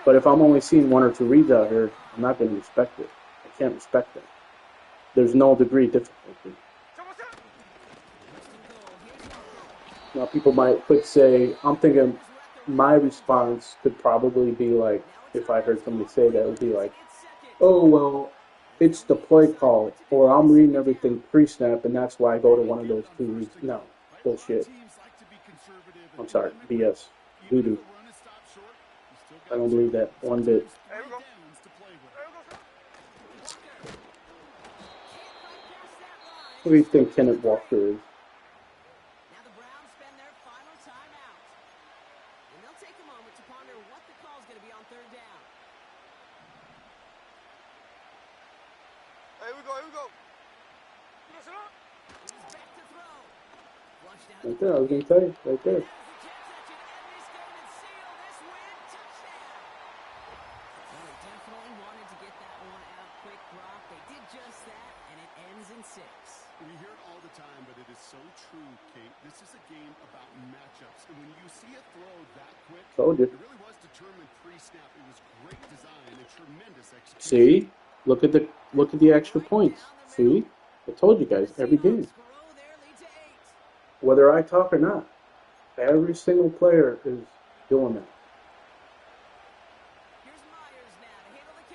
But if I'm only seeing one or two reads out here, I'm not going to respect it. I can't respect it. There's no degree of difficulty. Now, people could say, I'm thinking my response could probably be like, if I heard somebody say that, it would be like, oh, well, it's the play call, or I'm reading everything pre-snap, and that's why I go to one of those two reads. No, bullshit. I'm sorry, BS. Doo-doo. I don't believe that one bit. Who do you think Kenneth Walker is? Now the Browns spend their final timeout. And they'll take a moment to ponder what the call is going to be on third down. Here we go, here we go. He's back to throw. Flushed out. Right there, I was going to tell you. Right there. Well, they definitely wanted to get that one out quick, Brock. They did just that, and it ends in 6. We hear it all the time, but it is so true, Kate. This is a game about matchups. And when you see a throw that quick, it really was determined pre-snap. It was great design and tremendous execution. See? Look at the extra points. See? I told you guys, every game. Whether I talk or not, every single player is doing that.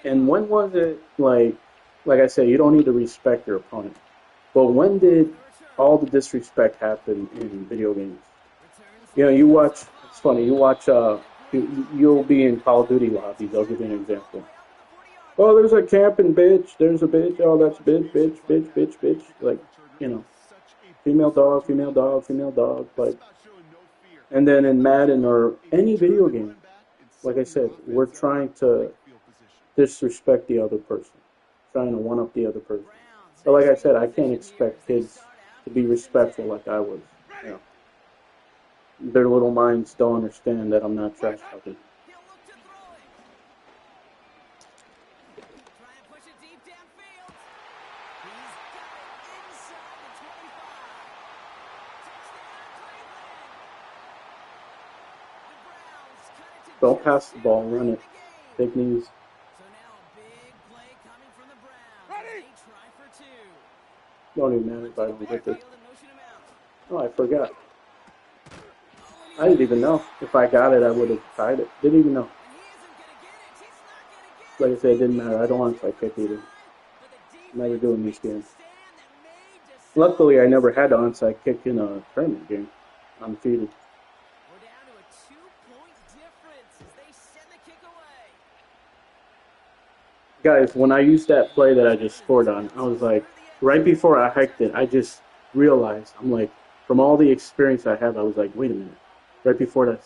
And when was it, like I said, you don't need to respect your opponent. But when did all the disrespect happen in video games? You know, you watch, it's funny, you watch, you'll be in Call of Duty lobbies, I'll give you an example. Oh, there's a camping bitch, there's a bitch, oh, that's bitch. Like, you know, female dog, like. And then in Madden or any video game, like I said, we're trying to disrespect the other person, trying to one-up the other person. But like I said, I can't expect kids to be respectful like I was. You know, their little minds don't understand that I'm not trash talking. Don't pass the ball, run it. Big knees. Don't even matter if I don't get this. Oh, I forgot. I didn't even know. If I got it, I would have tied it. Didn't even know. Like I said, it didn't matter. I don't want to onside kick either. Never do in these games. Luckily, I never had an onside kick in a tournament game. I'm defeated. Guys, when I used that play that I just scored on, I was like, right before I hiked it, I just realized, I'm like, from all the experience I have, I was like, wait a minute. Right before I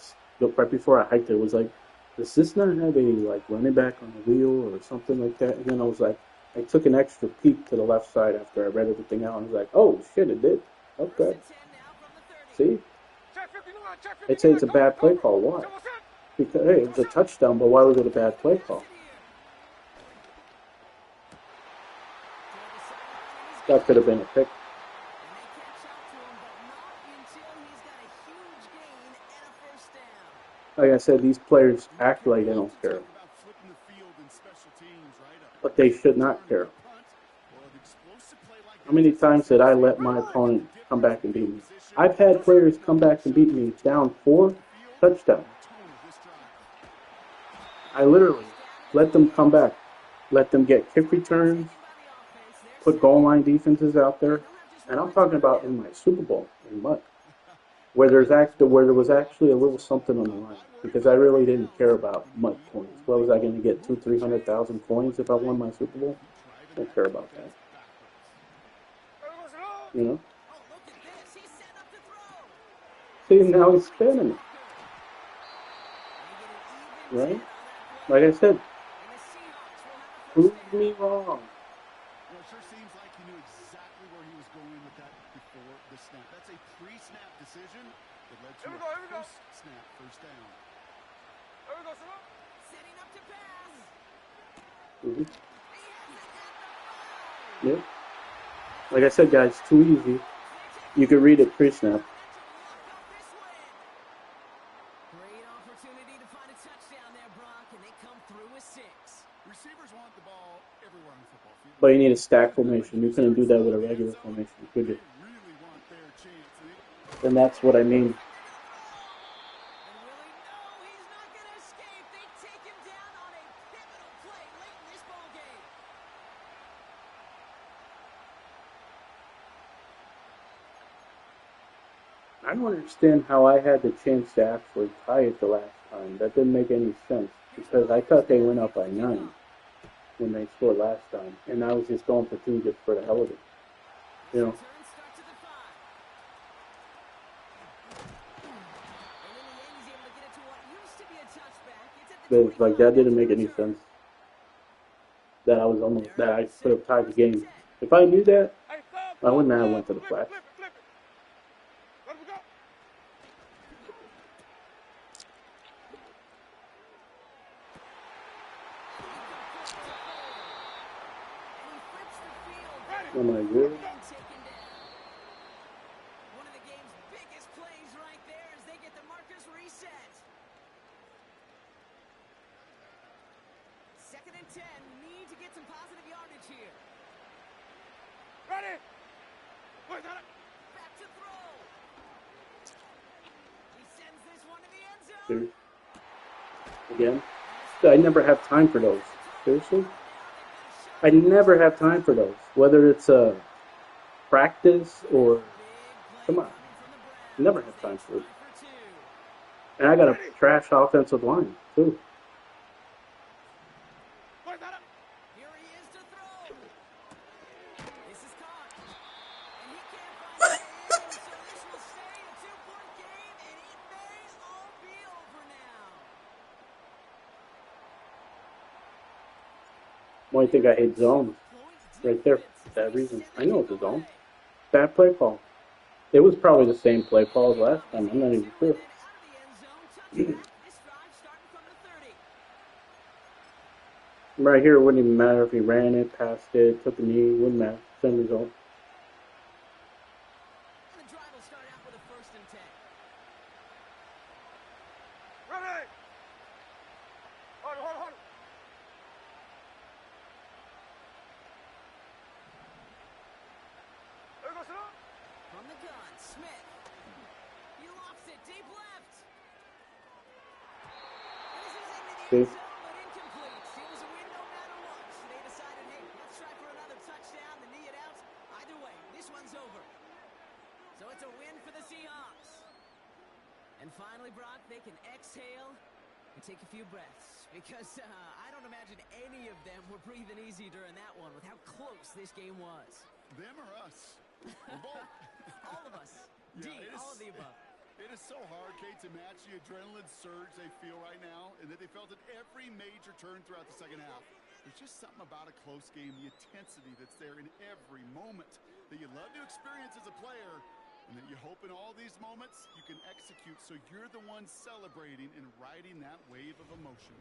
hiked it, it was like, does this not have a like running back on the wheel or something like that? And then I was like, I took an extra peek to the left side after I read everything out, and I was like, oh shit, it did. Okay. See? They say it's a bad play call. Why? Because hey, it was a touchdown, but why was it a bad play call? That could have been a pick. Like I said, these players act like they don't care. But they should not care. How many times did I let my opponent come back and beat me? I've had players come back and beat me down 4 touchdowns. I literally let them come back. Let them get kick returns. Put goal line defenses out there, and I'm talking about in my Super Bowl in Mutt, where there was actually a little something on the line, because I really didn't care about Mutt points. What was I going to get 200,000-300,000 coins if I won my Super Bowl? I don't care about that. You know. See, now he's spinning it. Right? Like I said, prove me wrong. Well, it sure seems like he knew exactly where he was going with that before the snap. That's a pre-snap decision that led to a post-snap first down. Here we go, sir. Setting up to pass. Yep. Like I said, guys, too easy. You can read it pre-snap. Great opportunity to find a touchdown there, Brock, and they come through with 6. Receivers want the ball everywhere on the football field. But you need a stack formation. You couldn't do that with a regular formation, could you? They really want their chance. And that's what I mean. And Willie, no, he's not going to escape. They take him down on a pivotal play late in this ball game. I don't understand how I had the chance to actually tie it the last time. That didn't make any sense because I thought they went up by 9 when they scored last time, and I was just going for 2 just for the hell of it. You know, Turn starts at the 5. And in the end, he's able to get it to what used to be a touchback. It's at the but, like that didn't make any sense. That I could have tied the game. If I knew that, Hey, thug, I wouldn't have thug, went to the flip flat. it, flip it, flip it. Let him go. And he flips the field. Oh my god. And taken down. One of the game's biggest plays right there as they get the markers reset. 2nd and 10. Need to get some positive yardage here. Ready? Wait, got it. Back to throw. He sends this one to the end zone. Dude. Again. I never have time for those. Seriously? I never have time for those. Whether it's a practice or come on. I never have time for it. And I got a trash offensive line too. Wait, got it. Here he is to throw. This is caught. And he can't find a way in, so this will stay a 2-point game, and it may all be over now. Why do you think I hate zones? Right there. For that reason. I know it's a zone. Bad play call. It was probably the same play call as last time. I'm not even sure. Out of the end zone, touchback. This drive starting from the 30. Right here, it wouldn't even matter if he ran it, passed it, took a knee. Wouldn't matter. Same result. And the drive will start out with a 1st and 10. Ready? Hold it, hold it, hold it. There goes it up. From the gun, Smith. He lofts it deep left. And this is into the See? end zone, but incomplete. It was a win no matter what. So they decided, hey, let's try for another touchdown to knee it out. Either way, this one's over. So it's a win for the Seahawks. And finally, Brock, they can exhale and take a few breaths. Because I don't imagine any of them were breathing easy during that one with how close this game was. Them or us? We're both. All of us. Yeah, D, all of the above. It is so hard, Kate, to match the adrenaline surge they feel right now and that they felt at every major turn throughout the second half. There's just something about a close game, the intensity that's there in every moment that you love to experience as a player and that you hope in all these moments you can execute so you're the one celebrating and riding that wave of emotion.